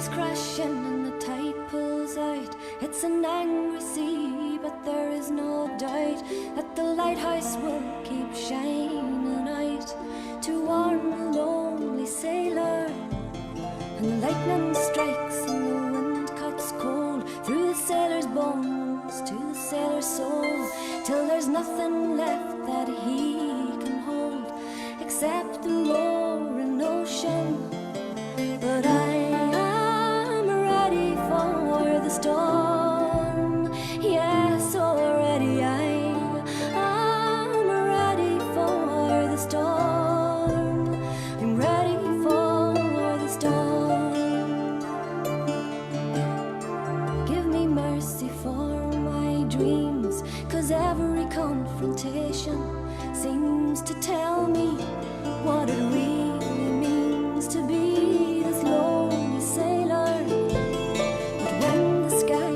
waves crashing and the tide pulls out. It's an angry sea, but there is no doubt that the lighthouse will keep shining out to warn the lonely sailor. And lightning strikes and the wind cuts cold through the sailor's bones to the sailor's soul, till there's nothing left that he can hold except the roaring ocean. But I am ready for the storm. Yes, already I am ready for the storm. I'm ready for the storm. Give me mercy for my dreams, 'cause every confrontation seems to tell me what it really means to be this lonely sailor. But when the sky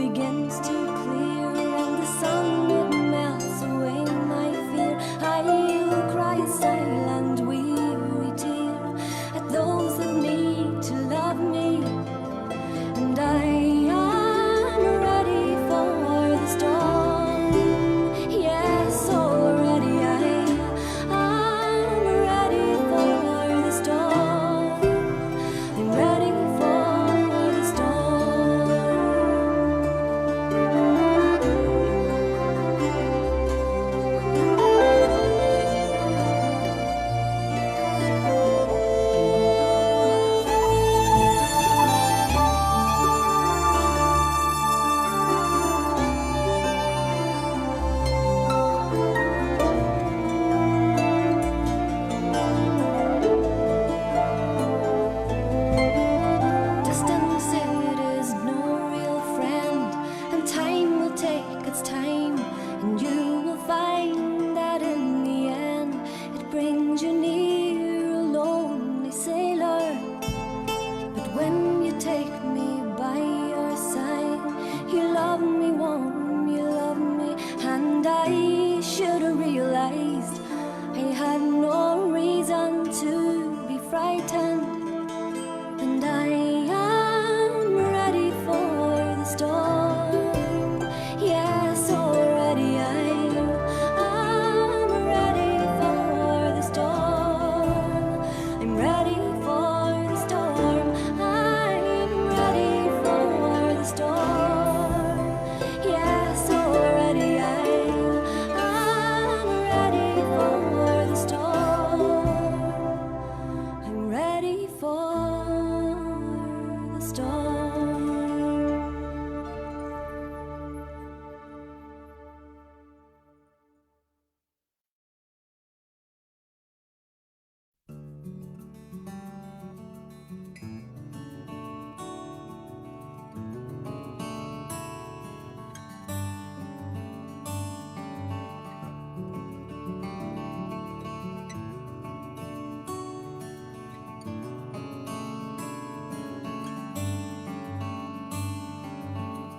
begins to clear and the sun it melts away my fear, I'll cry a silent weary tear at those that need to love me. And I am ready for the storm. Yes, already I am ready for the storm. I'm ready for the storm. Distance, it is no real friend, and time will take its time, and you will find that in the end it brings you near, a lonely sailor. But when you take me by your side, you love me warm, you love me, and I should have realized I had no reason to be frightened. And I am ready for the storm. Yes, already I am ready for the storm. I'm ready for the storm. I'm ready for the storm. Yes, already I am ready for the storm. I'm ready for the storm.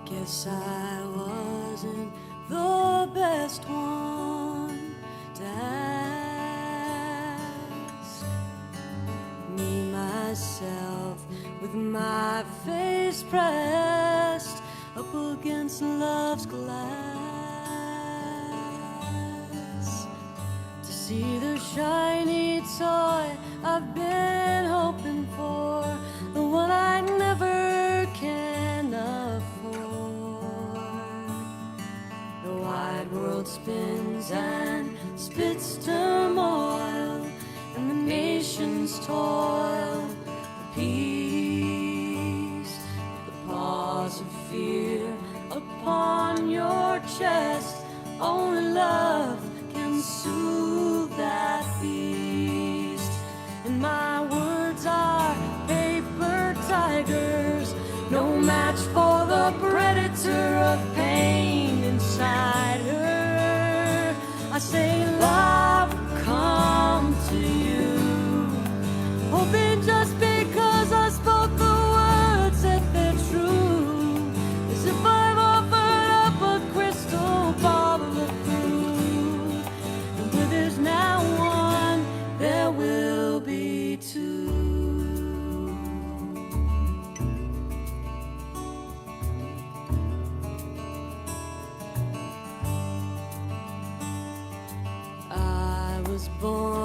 Guess I wasn't the best one to ask. Me, myself, with my face pressed up against love's glass, to see the shiny toy I've been hoping for, the one I never can afford. The wide world spins and spits turmoil, and the nations toil for peace. The paws of fear upon your chest, only love can soothe that beast. And my words are paper tigers, no match for the predator of pain inside her. I say love come to you, hoping just because I spoke the words that they're true, as if I've offered up a crystal bottle of truth. And with his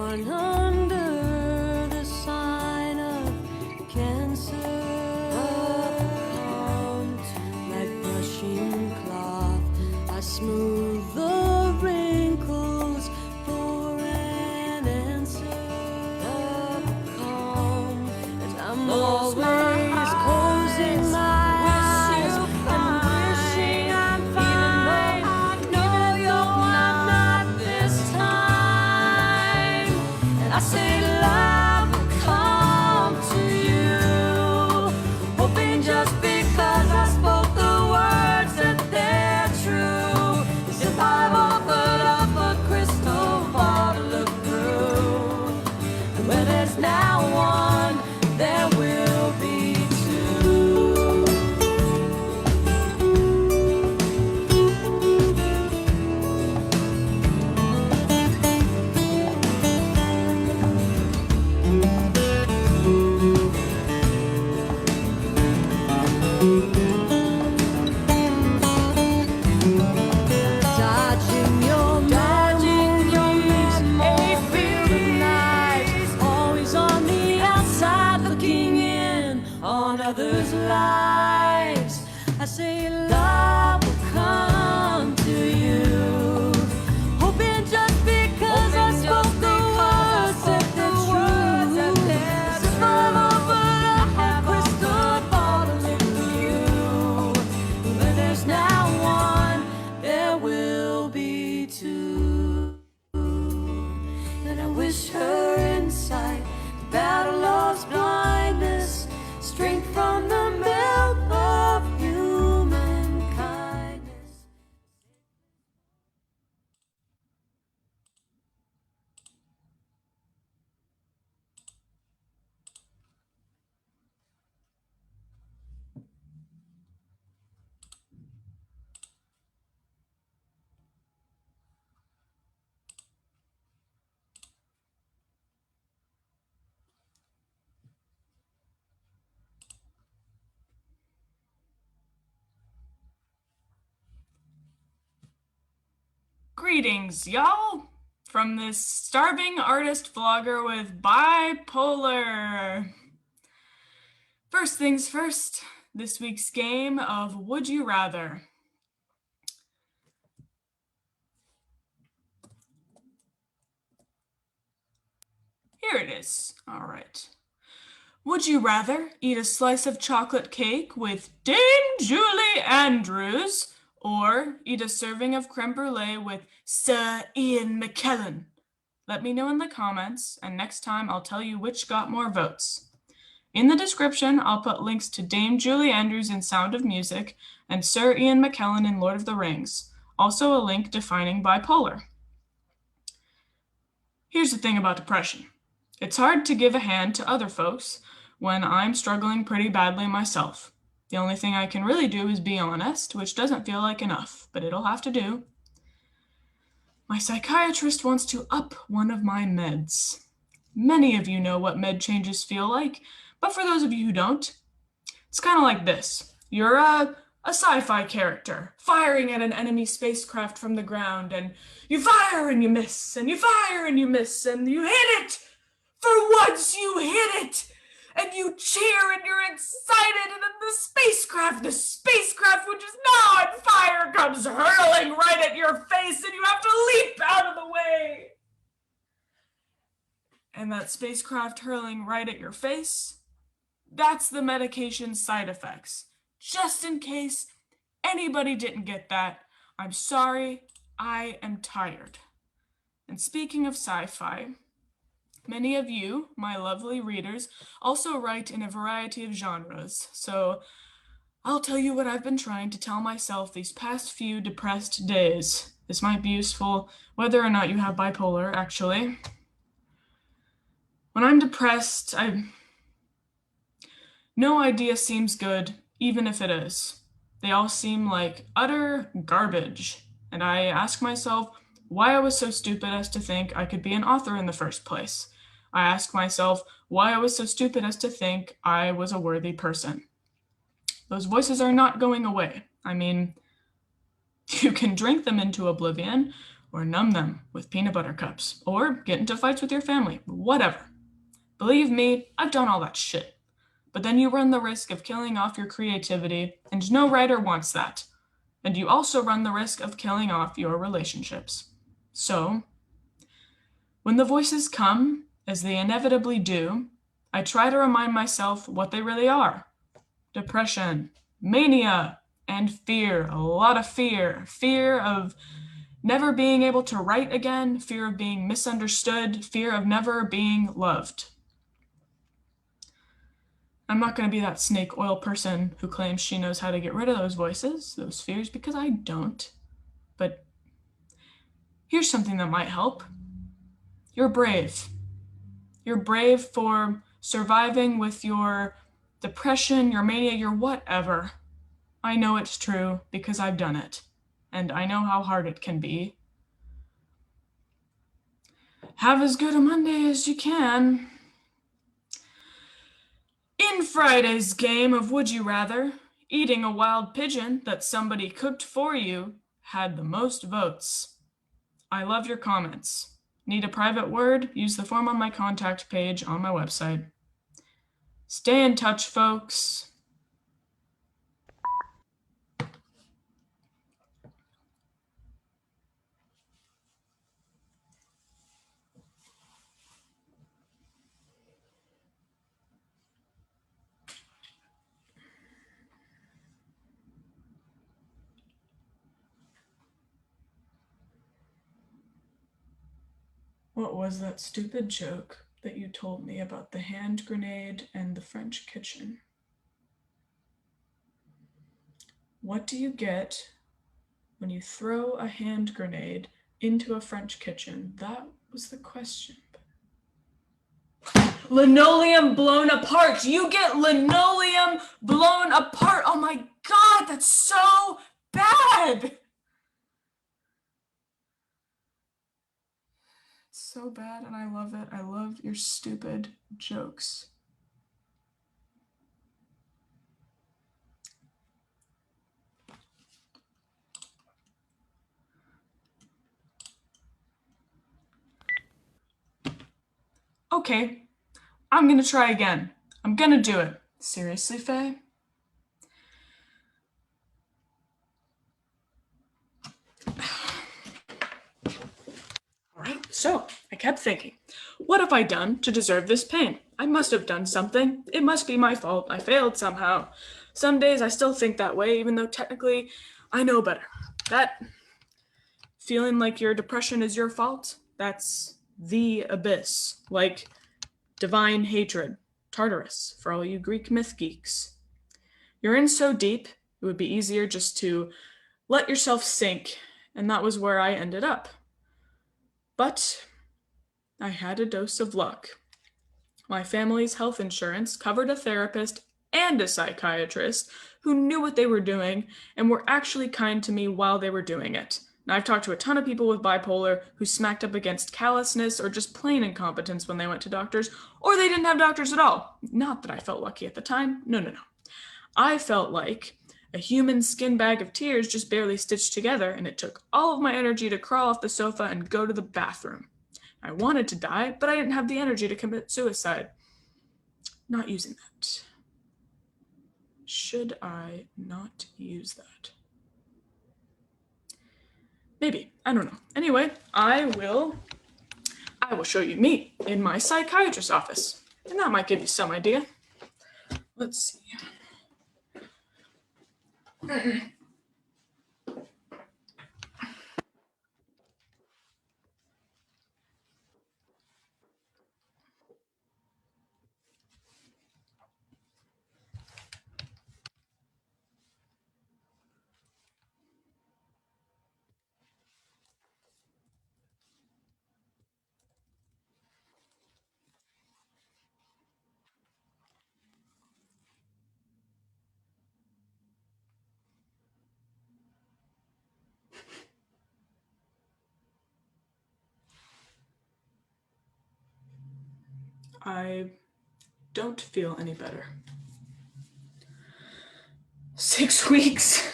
born under the sign of Cancer. Like brushing cloth, I smooth the wrinkles for an answer. Calm, and I'm always closing my eyes and wishing I'm fine. I know you're not this time, and I say love will come to you, hoping just because I spoke the words that they're true. As if I've offered up a crystal ball to look through, and where there's now one, there will be two. Dodging your memories, always on the outside, looking in on others' lives. I say love will come to you, hoping just because I spoke the words that they're true. As if I've offered up a crystal ball to live with you, where there's now one, there will be two. And I wish her insight, the battle love's blindness, strength from the milk of human kindness. Greetings, y'all, from this starving artist vlogger with Bipolar. First things first, this week's game of Would You Rather. Here it is. All right. Would you rather eat a slice of chocolate cake with Dame Julie Andrews or eat a serving of creme brulee with Sir Ian McKellen? Let me know in the comments, and next time I'll tell you which got more votes. In the description, I'll put links to Dame Julie Andrews in Sound of Music and Sir Ian McKellen in Lord of the Rings. Also a link defining bipolar. Here's the thing about depression. It's hard to give a hand to other folks when I'm struggling pretty badly myself. The only thing I can really do is be honest, which doesn't feel like enough, but it'll have to do. My psychiatrist wants to up one of my meds. Many of you know what med changes feel like, but for those of you who don't, it's kind of like this. You're a sci-fi character firing at an enemy spacecraft from the ground, and you fire and you miss, and you fire and you miss, and you hit it! For once you hit it! And you cheer and you're excited, and then the spacecraft which is now on fire comes hurling right at your face, and you have to leap out of the way. And that spacecraft hurling right at your face, that's the medication side effects. Just in case anybody didn't get that, I'm sorry, I am tired. And speaking of sci-fi, many of you, my lovely readers, also write in a variety of genres, so I'll tell you what I've been trying to tell myself these past few depressed days. This might be useful whether or not you have bipolar, actually. When I'm depressed, no idea seems good, even if it is. They all seem like utter garbage, and I ask myself why I was so stupid as to think I could be an author in the first place. I ask myself why I was so stupid as to think I was a worthy person. Those voices are not going away. I mean, you can drink them into oblivion, or numb them with peanut butter cups, or get into fights with your family, whatever. Believe me, I've done all that shit. But then you run the risk of killing off your creativity, and no writer wants that. And you also run the risk of killing off your relationships. So, when the voices come, as they inevitably do, I try to remind myself what they really are. Depression, mania, and fear. A lot of fear. Fear of never being able to write again, fear of being misunderstood, fear of never being loved. I'm not going to be that snake oil person who claims she knows how to get rid of those voices, those fears, because I don't. But here's something that might help. You're brave. You're brave for surviving with your depression, your mania, your whatever. I know it's true because I've done it, and I know how hard it can be. Have as good a Monday as you can. In Friday's game of Would You Rather, eating a wild pigeon that somebody cooked for you had the most votes. I love your comments. Need a private word? Use the form on my contact page on my website. Stay in touch, folks. What was that stupid joke that you told me about the hand grenade and the French kitchen? What do you get when you throw a hand grenade into a French kitchen? That was the question. Linoleum blown apart. You get linoleum blown apart. Oh my God, that's so bad. So bad, and I love it. I love your stupid jokes. Okay, I'm gonna try again. I'm gonna do it. Seriously, Faye? Alright, so I kept thinking, what have I done to deserve this pain? I must have done something. It must be my fault. I failed somehow. Some days I still think that way, even though technically I know better. That feeling like your depression is your fault, that's the abyss. Like divine hatred, Tartarus, for all you Greek myth geeks. You're in so deep, it would be easier just to let yourself sink, and that was where I ended up. But I had a dose of luck. My family's health insurance covered a therapist and a psychiatrist who knew what they were doing and were actually kind to me while they were doing it. And I've talked to a ton of people with bipolar who smacked up against callousness or just plain incompetence when they went to doctors, or they didn't have doctors at all. Not that I felt lucky at the time. No. I felt like a human skin bag of tears just barely stitched together, and it took all of my energy to crawl off the sofa and go to the bathroom. I wanted to die, but I didn't have the energy to commit suicide. Not using that. Should I not use that? Maybe. I don't know. Anyway, I will show you me in my psychiatrist's office, and that might give you some idea. Let's see. I don't feel any better. 6 weeks.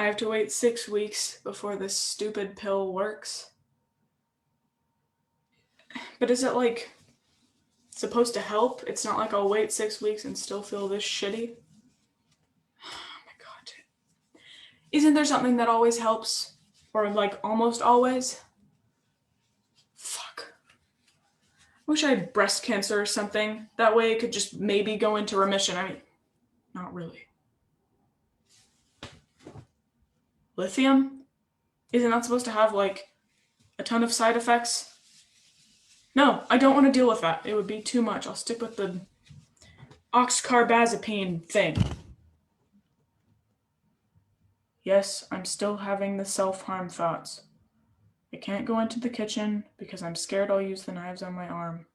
I have to wait 6 weeks before this stupid pill works. But is it like supposed to help? It's not like I'll wait 6 weeks and still feel this shitty. Oh my god. Isn't there something that always helps? Or like almost always? Fuck. I wish I had breast cancer or something. That way it could just maybe go into remission. I mean, not really. Lithium? Isn't that supposed to have like a ton of side effects? No, I don't want to deal with that. It would be too much. I'll stick with the oxcarbazepine thing. Yes, I'm still having the self-harm thoughts. I can't go into the kitchen because I'm scared I'll use the knives on my arm.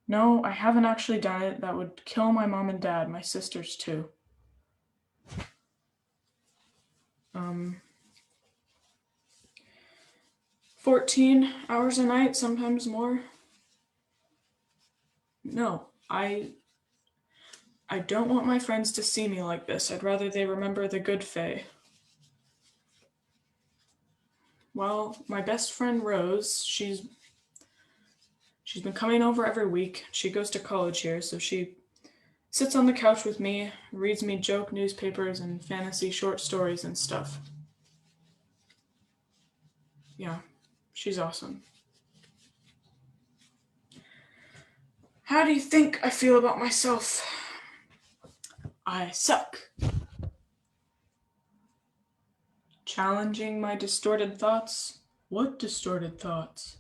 No, I haven't actually done it. That would kill my mom and dad, my sisters too. 14 hours a night, sometimes more. No, I don't want my friends to see me like this. I'd rather they remember the good Faye. Well, my best friend Rose, she's been coming over every week. She goes to college here, so she sits on the couch with me, reads me joke newspapers and fantasy short stories and stuff. Yeah, she's awesome. How do you think I feel about myself? I suck. Challenging my distorted thoughts? What distorted thoughts?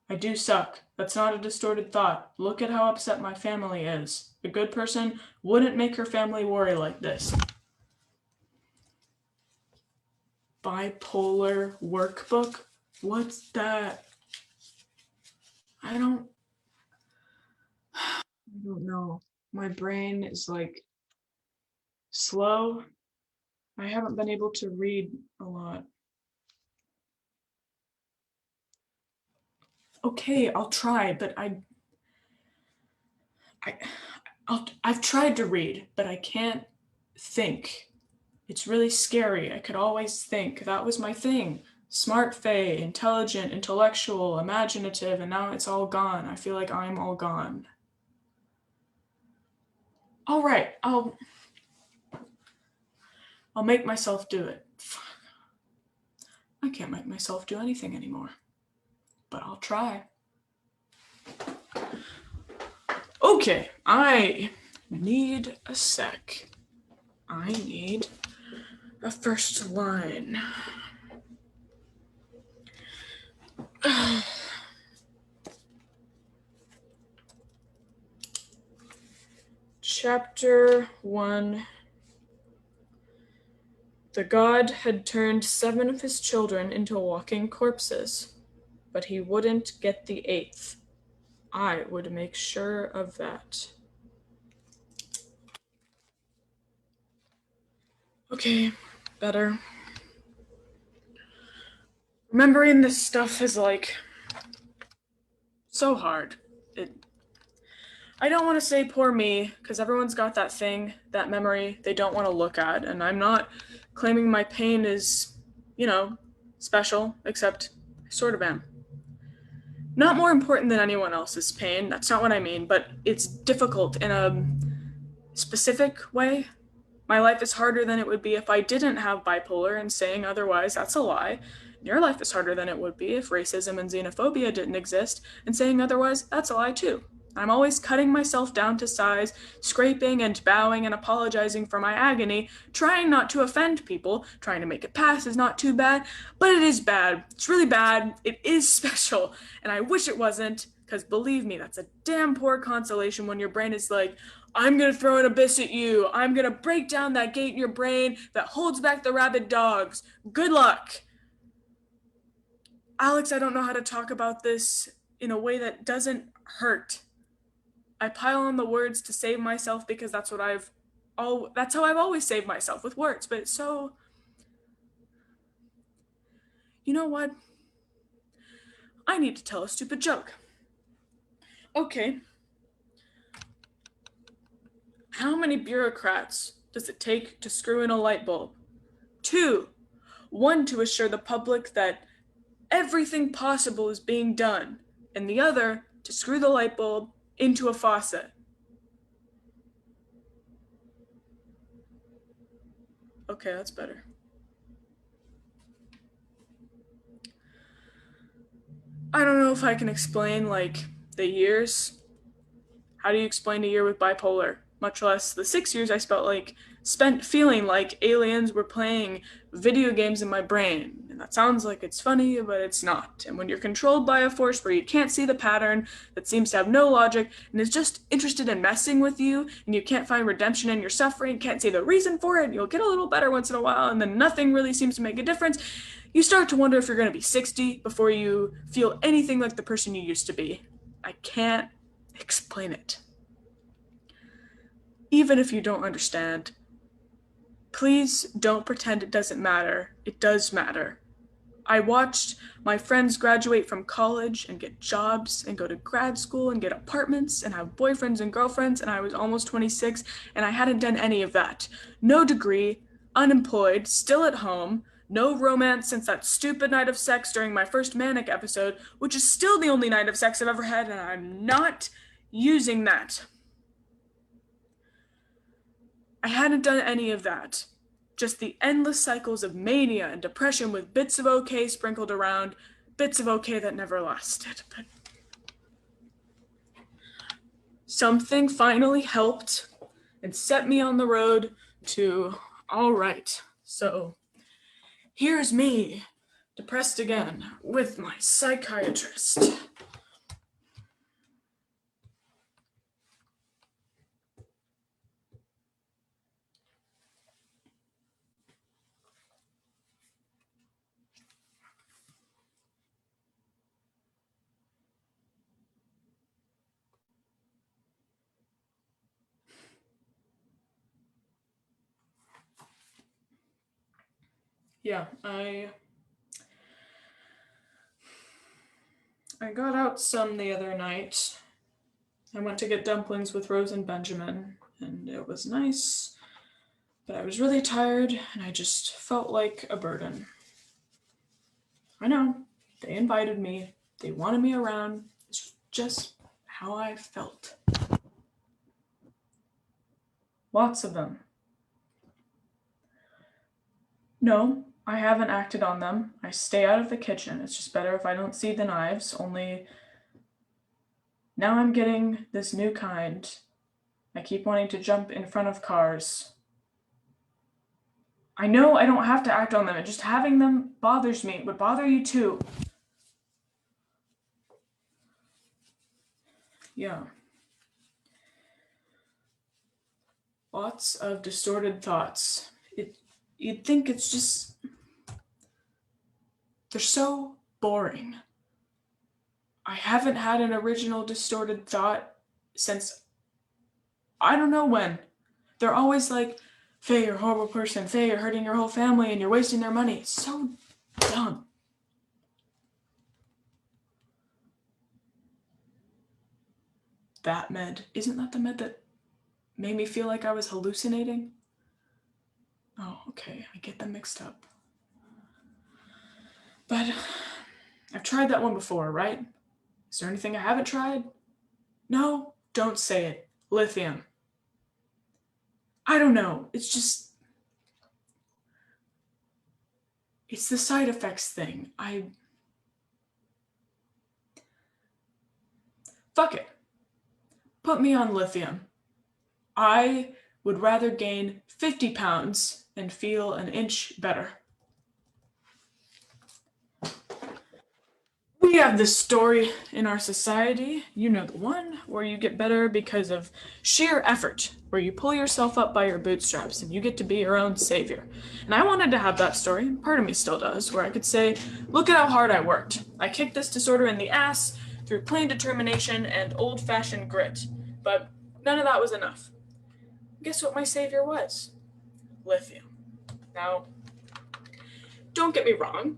I do suck. That's not a distorted thought. Look at how upset my family is. A good person wouldn't make her family worry like this. Bipolar workbook? What's that? I don't know. My brain is like slow. I haven't been able to read a lot. Okay, I'll try, but I've tried to read, but I can't think. It's really scary. I could always think. That was my thing. Smart Faye, intelligent, intellectual, imaginative, and now it's all gone. I feel like I'm all gone. All right, I'll make myself do it. I can't make myself do anything anymore, but I'll try. Okay, I need a sec. I need a first line. Chapter 1. The god had turned 7 of his children into walking corpses, but he wouldn't get the 8th. I would make sure of that. Okay, better. Remembering this stuff is like so hard. I don't want to say poor me, because everyone's got that thing, that memory they don't want to look at, and I'm not claiming my pain is, special, except I sort of am. Not more important than anyone else's pain, that's not what I mean, but it's difficult in a specific way. My life is harder than it would be if I didn't have bipolar, and saying otherwise, that's a lie. Your life is harder than it would be if racism and xenophobia didn't exist, and saying otherwise, that's a lie too. I'm always cutting myself down to size, scraping and bowing and apologizing for my agony, trying not to offend people, trying to make it pass is not too bad, but it is bad. It's really bad. It is special, and I wish it wasn't, because believe me, that's a damn poor consolation when your brain is like, I'm gonna throw an abyss at you. I'm gonna break down that gate in your brain that holds back the rabid dogs. Good luck. Alex, I don't know how to talk about this in a way that doesn't hurt. I pile on the words to save myself because that's how I've always saved myself, with words, but it's so... You know what? I need to tell a stupid joke. Okay. How many bureaucrats does it take to screw in a light bulb? 2. 1 to assure the public that everything possible is being done, and the other to screw the light bulb into a faucet. Okay, that's better. I don't know if I can explain, like, the years. How do you explain a year with bipolar? Much less the 6 years I spent feeling like aliens were playing video games in my brain. And that sounds like it's funny, but it's not. And when you're controlled by a force where you can't see the pattern, that seems to have no logic, and is just interested in messing with you, and you can't find redemption in your suffering, can't see the reason for it, you'll get a little better once in a while, and then nothing really seems to make a difference, you start to wonder if you're going to be 60 before you feel anything like the person you used to be. I can't explain it. Even if you don't understand, please don't pretend it doesn't matter. It does matter. I watched my friends graduate from college and get jobs and go to grad school and get apartments and have boyfriends and girlfriends, and I was almost 26 and I hadn't done any of that. No degree, unemployed, still at home, no romance since that stupid night of sex during my first manic episode, which is still the only night of sex I've ever had, and I'm not using that. I hadn't done any of that. Just the endless cycles of mania and depression with bits of okay sprinkled around, bits of okay that never lasted. But something finally helped and set me on the road to, all right, so here's me, depressed again, with my psychiatrist. Yeah, I got out some the other night. I went to get dumplings with Rose and Benjamin, and it was nice, but I was really tired, and I just felt like a burden. I know, they invited me, they wanted me around, it's just how I felt. Lots of them. No, I haven't acted on them. I stay out of the kitchen. It's just better if I don't see the knives, only now I'm getting this new kind. I keep wanting to jump in front of cars. I know I don't have to act on them, and just having them bothers me. It would bother you too. Yeah. Lots of distorted thoughts. You'd think it's just, they're so boring. I haven't had an original distorted thought since I don't know when. They're always like, Faye, you're a horrible person. Faye, you're hurting your whole family and you're wasting their money. It's so dumb. That med, isn't that the med that made me feel like I was hallucinating? Oh, okay, I get them mixed up. But I've tried that one before, right? Is there anything I haven't tried? No, don't say it. Lithium. I don't know, it's the side effects thing. Fuck it. Put me on lithium. I would rather gain 50 pounds and feel an inch better. We have this story in our society, you know the one, where you get better because of sheer effort, where you pull yourself up by your bootstraps and you get to be your own savior. And I wanted to have that story, part of me still does, where I could say, look at how hard I worked. I kicked this disorder in the ass through plain determination and old-fashioned grit, but none of that was enough. Guess what my savior was? Lithium. Now, don't get me wrong.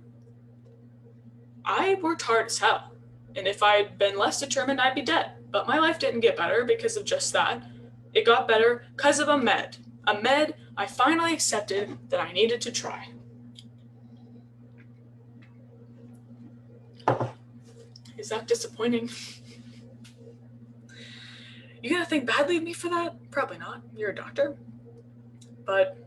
I worked hard as hell, and if I'd been less determined, I'd be dead. But my life didn't get better because of just that. It got better because of a med I finally accepted that I needed to try. Is that disappointing? You gonna think badly of me for that? Probably not. You're a doctor. But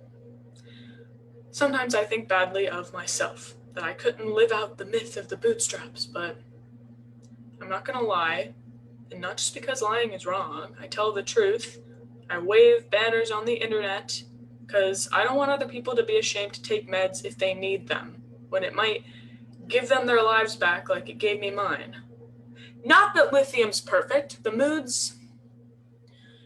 sometimes I think badly of myself, that I couldn't live out the myth of the bootstraps, but I'm not gonna lie, and not just because lying is wrong. I tell the truth. I wave banners on the internet because I don't want other people to be ashamed to take meds if they need them, when it might give them their lives back like it gave me mine. Not that lithium's perfect. The moods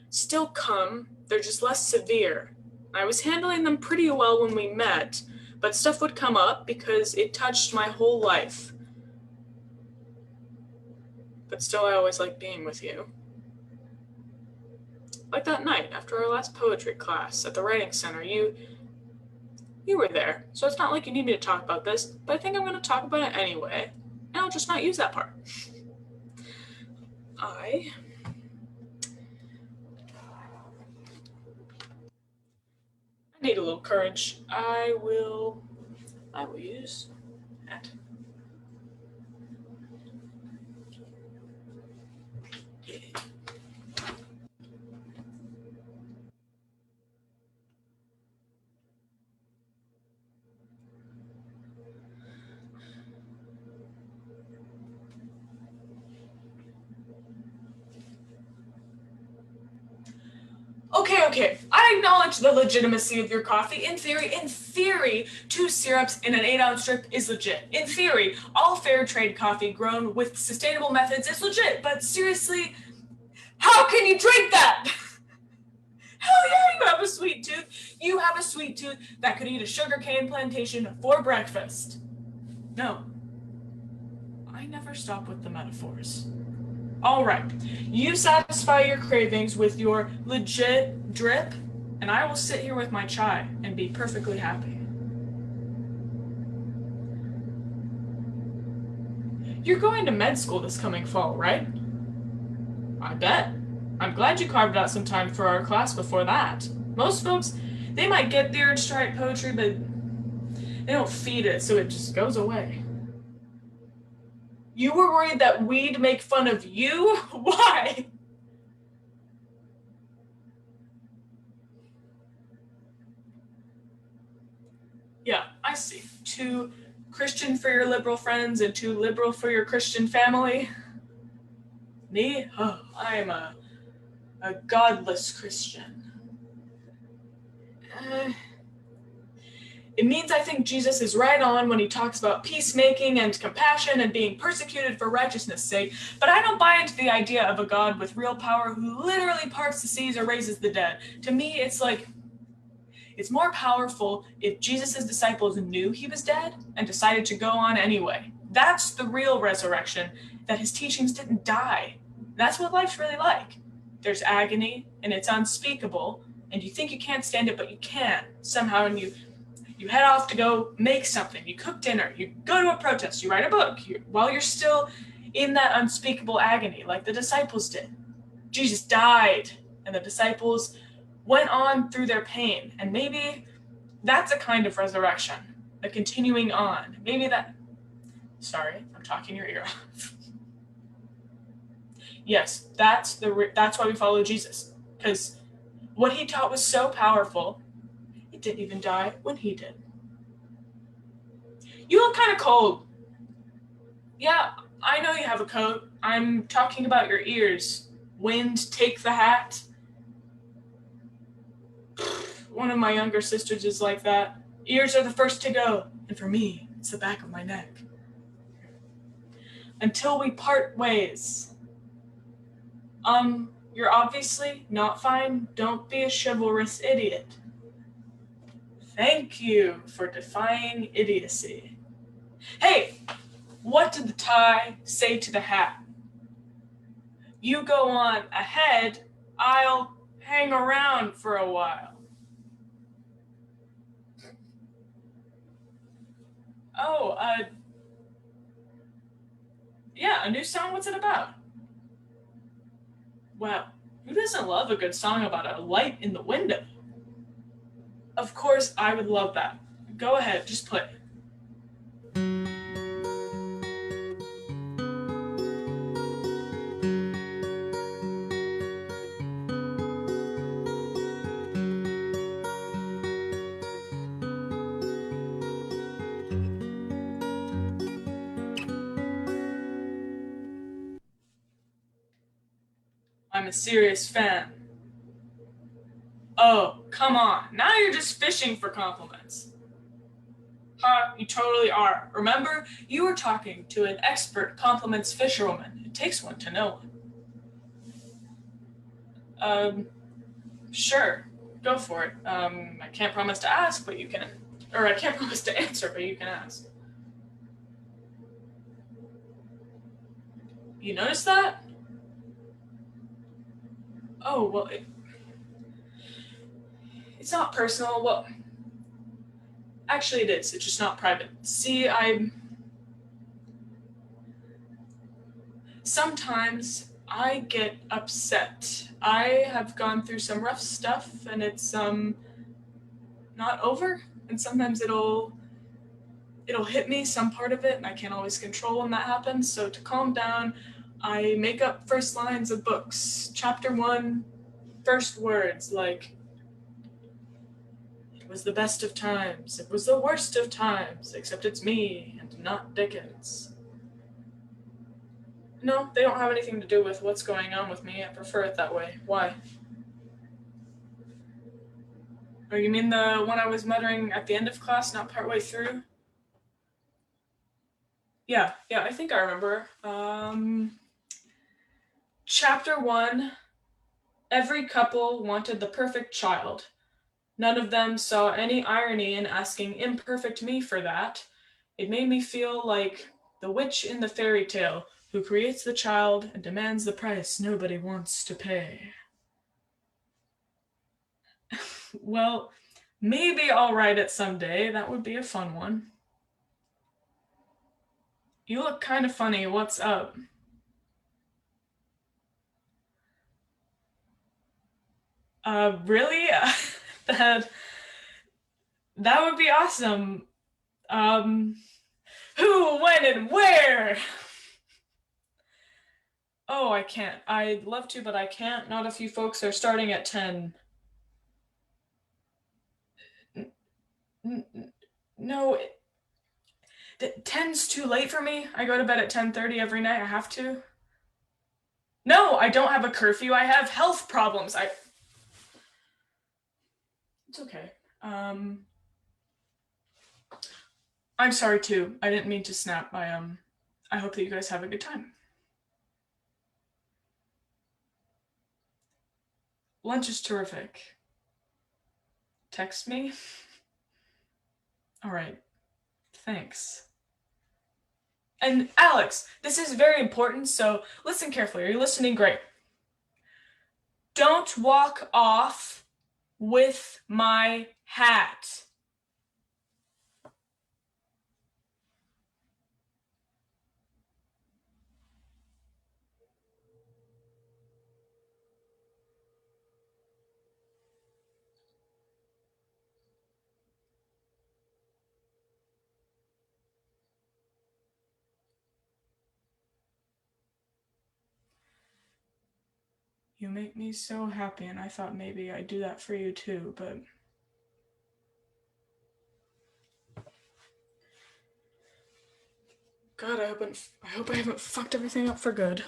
still come. They're just less severe. I was handling them pretty well when we met, but stuff would come up because it touched my whole life. But still, I always liked being with you. Like that night after our last poetry class at the writing center, you were there, so it's not like you need me to talk about this, but I think I'm going to talk about it anyway, and I'll just not use that part. I need a little courage. I will use that. Okay. I acknowledge the legitimacy of your coffee. In theory, 2 syrups in an 8-ounce strip is legit. In theory, all fair trade coffee grown with sustainable methods is legit. But seriously, how can you drink that? Hell yeah, you have a sweet tooth. You have a sweet tooth that could eat a sugarcane plantation for breakfast. No, I never stop with the metaphors. All right, you satisfy your cravings with your legit drip, and I will sit here with my chai and be perfectly happy. You're going to med school this coming fall, right? I bet. I'm glad you carved out some time for our class before that. Most folks, they might get the urge to write poetry, but they don't feed it, so it just goes away. You were worried that we'd make fun of you? Why? Yeah, I see. Too Christian for your liberal friends and too liberal for your Christian family. Me? Oh, I am a godless Christian. It means I think Jesus is right on when he talks about peacemaking and compassion and being persecuted for righteousness' sake, but I don't buy into the idea of a God with real power who literally parts the seas or raises the dead. To me, it's like, it's more powerful if Jesus' disciples knew he was dead and decided to go on anyway. That's the real resurrection, that his teachings didn't die. That's what life's really like. There's agony, and it's unspeakable, and you think you can't stand it, but you can, somehow, and you head off to go make something. You cook dinner. You go to a protest. You write a book. While you're still in that unspeakable agony, like the disciples did. Jesus died, and the disciples went on through their pain. And maybe that's a kind of resurrection, a continuing on. Maybe that... Sorry, I'm talking your ear off. Yes, that's why we follow Jesus. Because what he taught was so powerful, it didn't even die when he did. You look kind of cold. Yeah, I know you have a coat. I'm talking about your ears. Wind, take the hat. One of my younger sisters is like that. Ears are the first to go. And for me, it's the back of my neck. Until we part ways. You're obviously not fine. Don't be a chivalrous idiot. Thank you for defying idiocy. Hey, what did the tie say to the hat? You go on ahead, I'll hang around for a while. Oh, yeah, a new song, what's it about? Wow, who doesn't love a good song about a light in the window? Of course, I would love that. Go ahead, just play. I'm a serious fan. Oh, come on. Now you're just fishing for compliments. Huh, you totally are. Remember, you were talking to an expert compliments fisherwoman. It takes one to know one. Sure. Go for it. I can't promise to ask, but you can. Or I can't promise to answer, but you can ask. You notice that? Oh, well, it's not personal. Well, actually it is. It's just not private. See, sometimes I get upset. I have gone through some rough stuff and it's not over, and sometimes it'll hit me, some part of it, and I can't always control when that happens. So to calm down, I make up first lines of books. Chapter 1, first words, like, it was the best of times, it was the worst of times, except it's me and not Dickens. No, they don't have anything to do with what's going on with me. I prefer it that way. Why? Oh, you mean the one I was muttering at the end of class, not partway through? Yeah, I think I remember. Chapter 1, every couple wanted the perfect child. None of them saw any irony in asking imperfect me for that. It made me feel like the witch in the fairy tale who creates the child and demands the price nobody wants to pay. Well, maybe I'll write it someday. That would be a fun one. You look kind of funny. What's up? Really? that that would be awesome. Who, when, and where? Oh, I can't. I'd love to, but I can't. Not if you folks are starting at 10. No, 10's too late for me. I go to bed at 10:30 every night. I have to. No, I don't have a curfew. I have health problems. It's okay. I'm sorry too. I didn't mean to snap. I hope that you guys have a good time. Lunch is terrific. Text me? All right. Thanks. And Alex, this is very important, so listen carefully. Are you listening? Great. Don't walk off with my hat. You make me so happy, and I thought maybe I'd do that for you too, but God, I hope I haven't fucked everything up for good.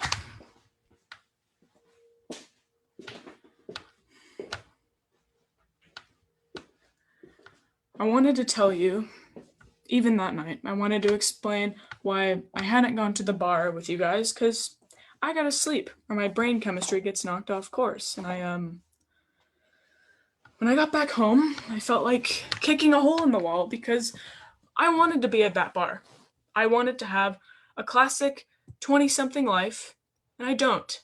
I wanted to tell you, even that night, I wanted to explain why I hadn't gone to the bar with you guys, because I gotta sleep, or my brain chemistry gets knocked off course, and when I got back home, I felt like kicking a hole in the wall, because I wanted to be at that bar. I wanted to have a classic 20-something life, and I don't.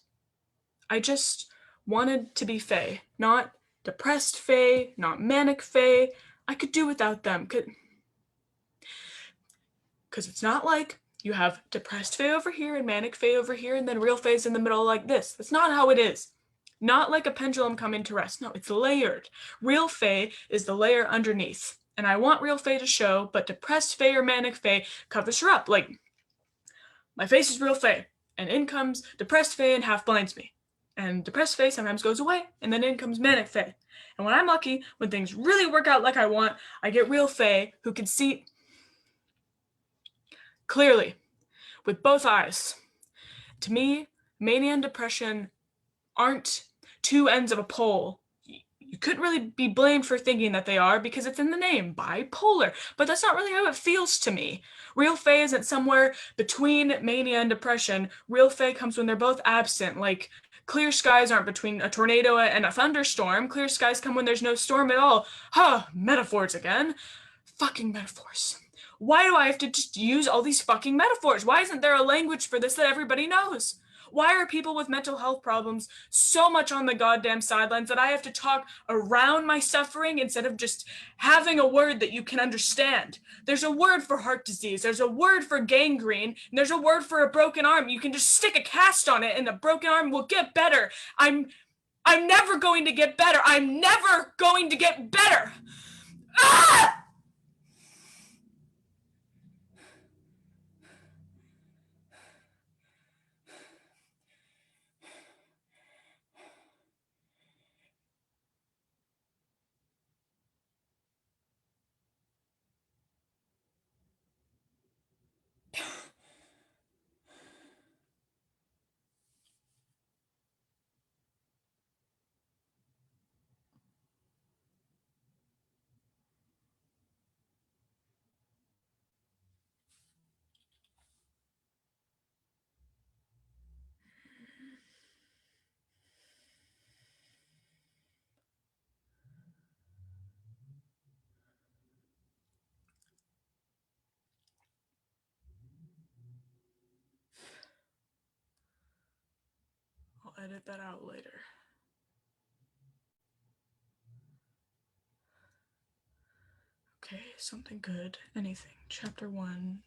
I just wanted to be Faye, not depressed Faye, not manic Faye. I could do without them, because it's not like you have depressed Faye over here and manic Faye over here and then real Faye's in the middle like this. That's not how it is. Not like a pendulum coming to rest. No, it's layered. Real Faye is the layer underneath. And I want real Faye to show, but depressed Faye or manic Faye covers her up. Like, my face is real Faye, and in comes depressed Faye and half blinds me. And depressed Faye sometimes goes away, and then in comes manic Faye. And when I'm lucky, when things really work out like I want, I get real Faye who can see clearly, with both eyes. To me, mania and depression aren't two ends of a pole. You couldn't really be blamed for thinking that they are because it's in the name, bipolar. But that's not really how it feels to me. Real Faye isn't somewhere between mania and depression. Real Faye comes when they're both absent. Like, clear skies aren't between a tornado and a thunderstorm. Clear skies come when there's no storm at all. Huh, metaphors again. Fucking metaphors. Why do I have to just use all these fucking metaphors? Why isn't there a language for this that everybody knows? Why are people with mental health problems so much on the goddamn sidelines that I have to talk around my suffering instead of just having a word that you can understand? There's a word for heart disease. There's a word for gangrene. And there's a word for a broken arm. You can just stick a cast on it and the broken arm will get better. I'm never going to get better. I'm never going to get better. Ah! I'll edit that out later. Okay, something good. Anything. Chapter 1.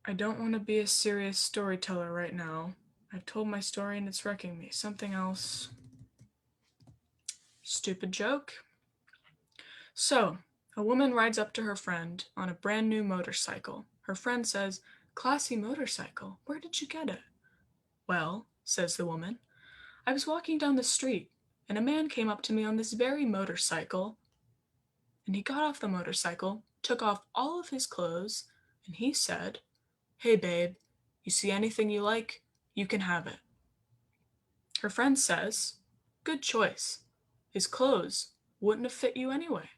I don't want to be a serious storyteller right now. I've told my story and it's wrecking me. Something else. Stupid joke. So, a woman rides up to her friend on a brand new motorcycle. Her friend says, "Classy motorcycle. Where did you get it?" "Well," says the woman, "I was walking down the street, and a man came up to me on this very motorcycle, and he got off the motorcycle, took off all of his clothes, and he said, 'Hey babe, you see anything you like? You can have it.'" Her friend says, "Good choice. His clothes wouldn't have fit you anyway."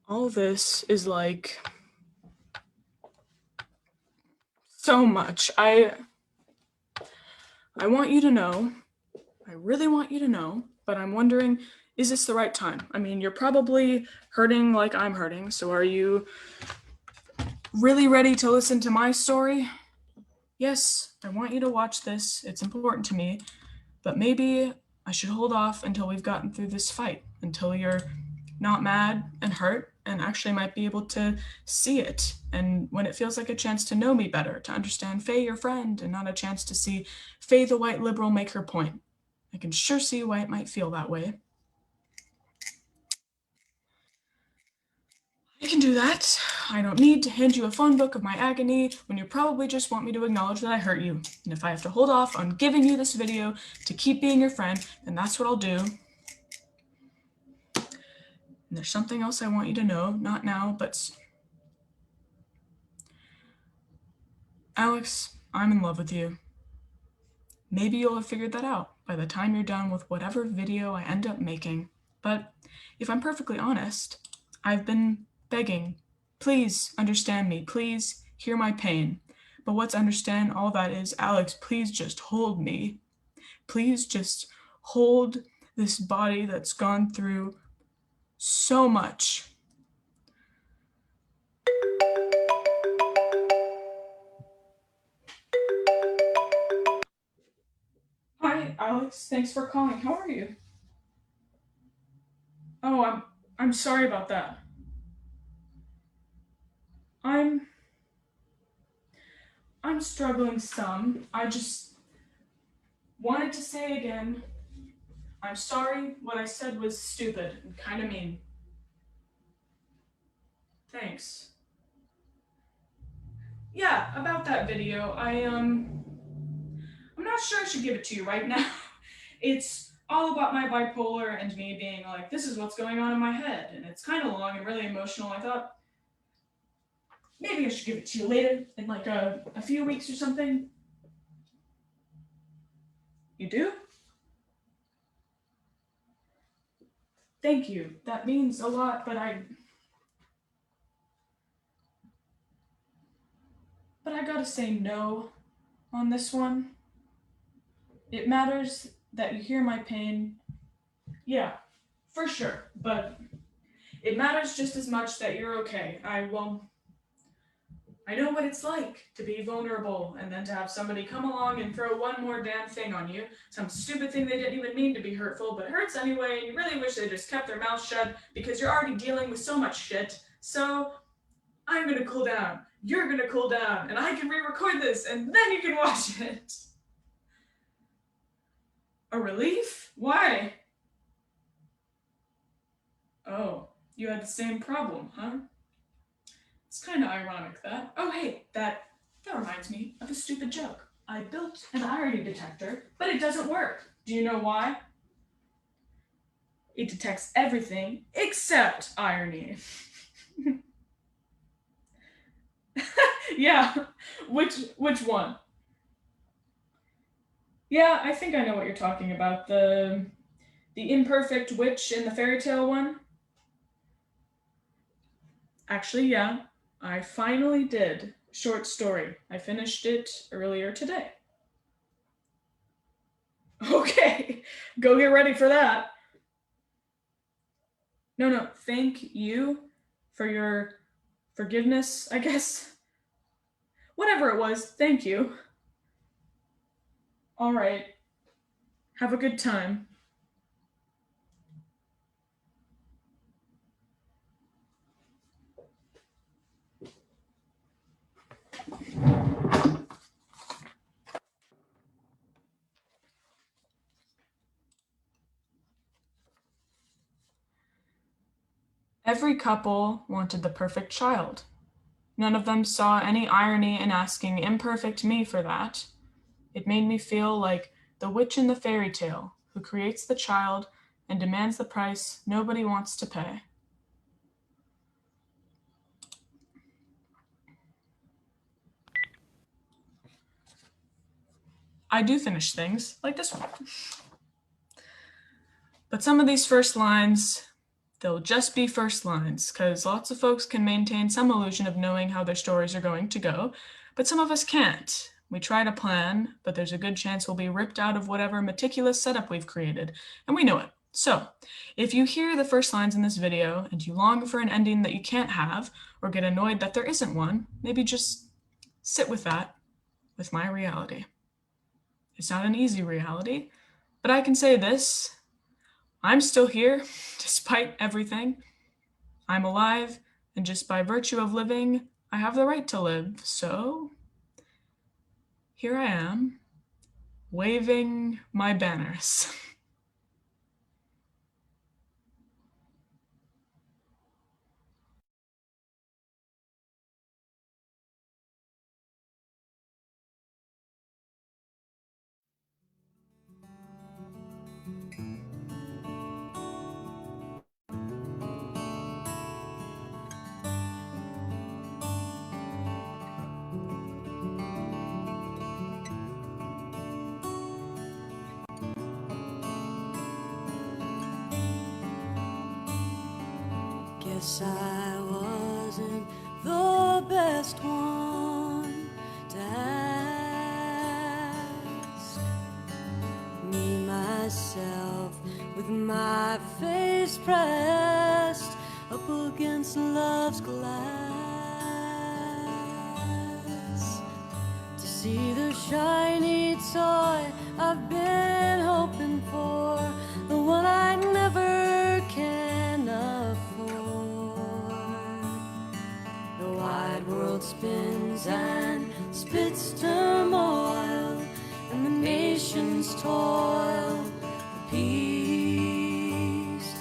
All this is like so much. I want you to know, I really want you to know, but I'm wondering, is this the right time? I mean, you're probably hurting like I'm hurting, so are you really ready to listen to my story? Yes, I want you to watch this. It's important to me, but maybe I should hold off until we've gotten through this fight, until you're not mad and hurt and actually might be able to see it. And when it feels like a chance to know me better, to understand Faye, your friend, and not a chance to see Faye, the white liberal, make her point. I can sure see why it might feel that way. I can do that. I don't need to hand you a phone book of my agony when you probably just want me to acknowledge that I hurt you. And if I have to hold off on giving you this video to keep being your friend, then that's what I'll do. And there's something else I want you to know, not now, but Alex, I'm in love with you. Maybe you'll have figured that out by the time you're done with whatever video I end up making. But if I'm perfectly honest, I've been begging, please understand me, please hear my pain. But what's understand all that is, Alex, please just hold me. Please just hold this body that's gone through so much. Hi, Alex. Thanks for calling. How are you? Oh, I'm sorry about that. I'm I'm struggling some. I just wanted to say again, I'm sorry what I said was stupid and kind of mean. Thanks. Yeah, about that video, I'm not sure I should give it to you right now. It's all about my bipolar and me being like, this is what's going on in my head, and it's kind of long and really emotional. I thought maybe I should give it to you later in like a few weeks or something. You do? Thank you. That means a lot, but I gotta say no on this one. It matters that you hear my pain. Yeah, for sure. But it matters just as much that you're okay. I know what it's like to be vulnerable and then to have somebody come along and throw one more damn thing on you. Some stupid thing they didn't even mean to be hurtful, but hurts anyway, and you really wish they just kept their mouth shut because you're already dealing with so much shit. So I'm gonna cool down. You're gonna cool down, and I can re-record this, and then you can watch it. A relief? Why? Oh, you had the same problem, huh? It's kind of ironic that. Oh, hey, that reminds me of a stupid joke. I built an irony detector, but it doesn't work. Do you know why? It detects everything except irony. Yeah, which one? Yeah, I think I know what you're talking about. The imperfect witch in the fairy tale one? Actually, yeah, I finally did. Short story. I finished it earlier today. Okay, go get ready for that. No, thank you for your forgiveness, I guess. Whatever it was, thank you. All right, have a good time. Every couple wanted the perfect child. None of them saw any irony in asking imperfect me for that. It made me feel like the witch in the fairy tale who creates the child and demands the price nobody wants to pay. I do finish things, like this one. But some of these first lines, they'll just be first lines, because lots of folks can maintain some illusion of knowing how their stories are going to go, but some of us can't. We try to plan, but there's a good chance we'll be ripped out of whatever meticulous setup we've created, and we know it. So, if you hear the first lines in this video and you long for an ending that you can't have, or get annoyed that there isn't one, maybe just sit with that, with my reality. It's not an easy reality, but I can say this: I'm still here, despite everything. I'm alive, and just by virtue of living, I have the right to live. So, here I am, waving my banners. Guess I wasn't the best one to ask. Me, myself, with my face pressed up against love's glass, to see the shiny toy I've been hoping for, the one I never can afford. The wide world spins and spits turmoil, and the nations toil for peace.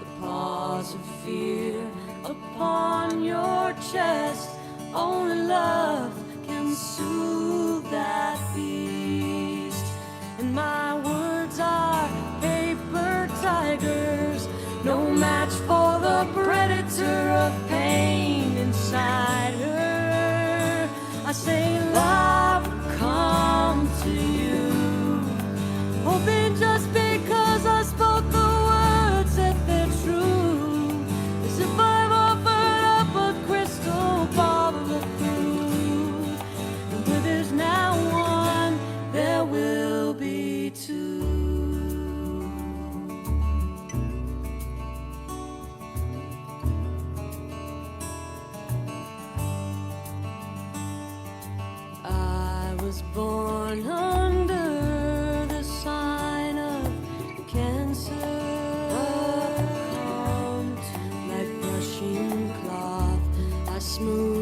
The paws of fear upon your chest, only love can soothe that beast. And my words are paper tigers, no match for the predator of pain inside her. I say love will come to you, hoping just because I spoke the words that they're true, as if I've offered up a crystal ball of the truth. And where there's now one, there will be two. I was born under the sign of Cancer. Like brushing cloth, I smooth